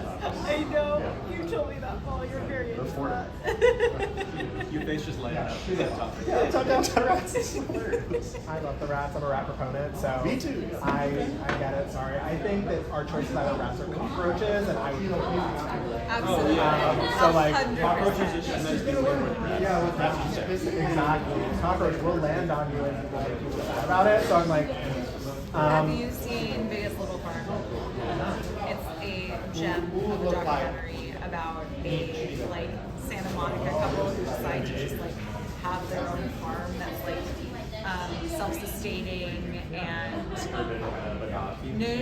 D: know. You told me that, Paul. You're very into that.
O: Your face just lighted up. Yeah, uptown, downtown rats. It's hilarious.
L: I love the rats. I'm a rat proponent, so
O: me too.
L: I get it. Sorry. I think that our choices either rats or cockroaches, and I would go with
D: absolutely.
L: So like
O: cockroaches is just
L: exactly. Cockroach will land on you and we'll make you feel bad about it. So I'm like.
D: Have you seen Biggest Little Farm? It's a gem of a documentary about a like Santa Monica couple who decide to just like have their own farm that's like self-sustaining and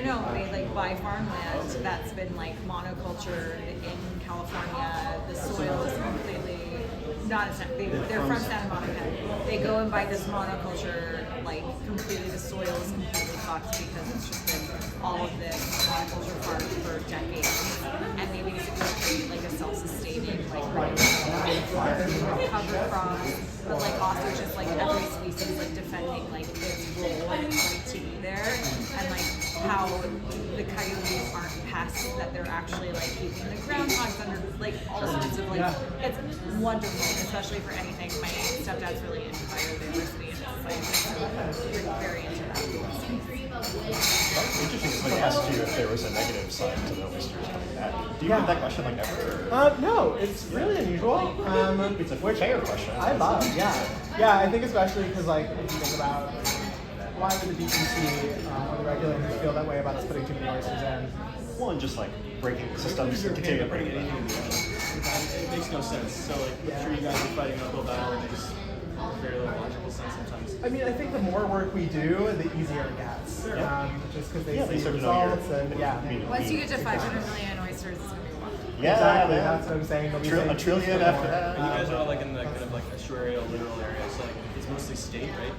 D: no, they like buy farmland that's been like monocultured in California. The soil is completely they're from Santa Monica. They they go and buy this monoculture, like completely the soil is completely fucked because it's just been all of this monoculture farm for decades, and they basically create like a self-sustaining like cover crops, but like also just like every species like defending like its role like to be there, and like how the coyotes aren't pests, that they're actually like keeping the groundhogs under, like all sorts of like, it's wonderful, especially for anything. My stepdad's really into biodiversity and science, so we're very into that.
O: That's interesting. Somebody asked you if there was a negative side to the oysters coming back. Do you get that question like ever?
L: No, it's really unusual.
O: It's a fair question.
L: I love, yeah. I think especially because like if you think about why would the DCC or the regulators feel that way about us putting too many oysters in?
O: One, just like breaking systems, continue to break it.
Q: It makes no sense. So like, I'm sure you guys are fighting an uphill battle, and it makes very little logical sense sometimes.
L: I mean, I think the more work we do, the easier it gets. Just because they see results and
D: Once you get to 500 million oysters, it's gonna be wild.
O: Yeah,
L: exactly. That's what I'm saying.
O: A trillion after that.
Q: You guys are all like in the kind of like actuarial literal area, so like it's mostly state, right?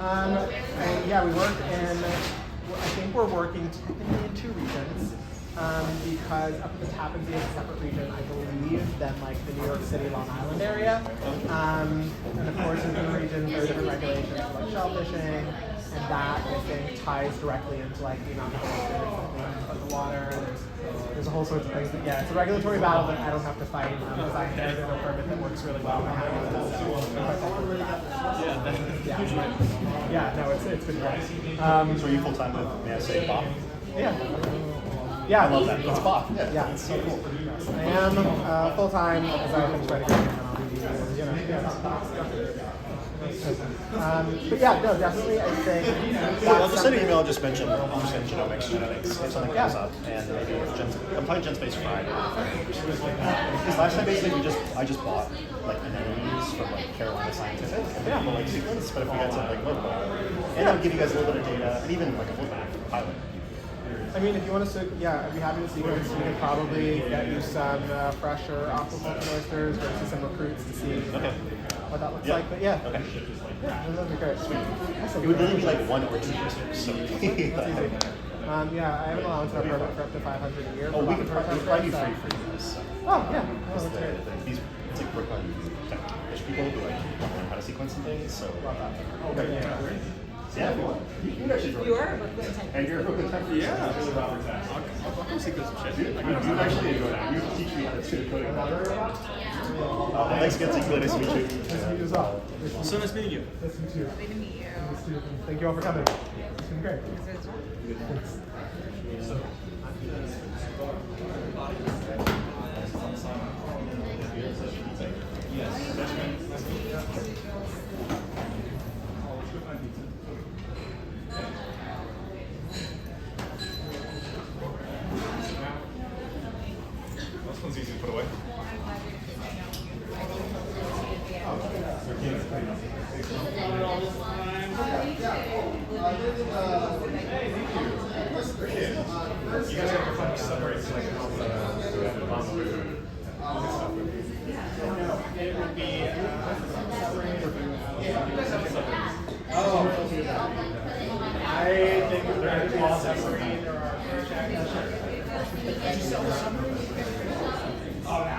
L: And yeah, we work in, I think we're working technically in 2 regions, because up at the Tappan Zee is a separate region, I believe, than like the New York City, Long Island area. And of course, in the region, there are different regulations for like shellfishing, and that I think ties directly into like the amount of oysters that we put in the water. There's a whole sorts of things. But it's a regulatory battle that I don't have to fight because I inherited a permit that works really well. No, it's been great.
O: So are you full time with, may I say, Bob?
L: Yeah,
O: I love that. It's Bob.
L: Yeah, it's so cool. I am full time as I finish my degree, and I'll be, but yeah, no, definitely. I think.
O: Well, just send an email. Just mention genomics, genetics, if something comes up, and maybe I'm playing Gen Space Friday. Because last time basically I just bought like anemones from like Carolina Scientific, and people like sequence. But if we had something like local, and I'll give you guys a little bit of data, and even like a flip map pilot.
L: I mean, if you want to, I'd be happy to sequence. We could probably get you some fresher aquaculture oysters, or see some recruits to see what that looks like. But
O: Okay.
L: That'd be great. Sweet.
O: It would really be like 1 or 2 oysters. So
L: That's easy. I have an allowance in our permit for up to 500 a year.
O: Oh, we can probably be free for you guys.
L: Oh, yeah. Oh, that's great.
O: These, it's like Brooklyn tech-ish people who like want to learn how to sequence and things. So. Yeah, you can actually.
D: You are a Brooklyn tech.
O: And you're a Brooklyn tech.
Q: Yeah. I'll sequence some shit.
O: You actually enjoy that. You teach me how to do coding. Thanks again, Zeke. Really nice to meet you.
L: Nice to meet you as well.
Q: So nice meeting you.
L: Nice to meet you.
D: Lovely to meet you.
L: Thank you all for coming. It's been great.
B: This one's easy to put away. You guys have fun separate like
A: It would be I think we're going to be all separate. There are did you sell the summer? Oh, yeah.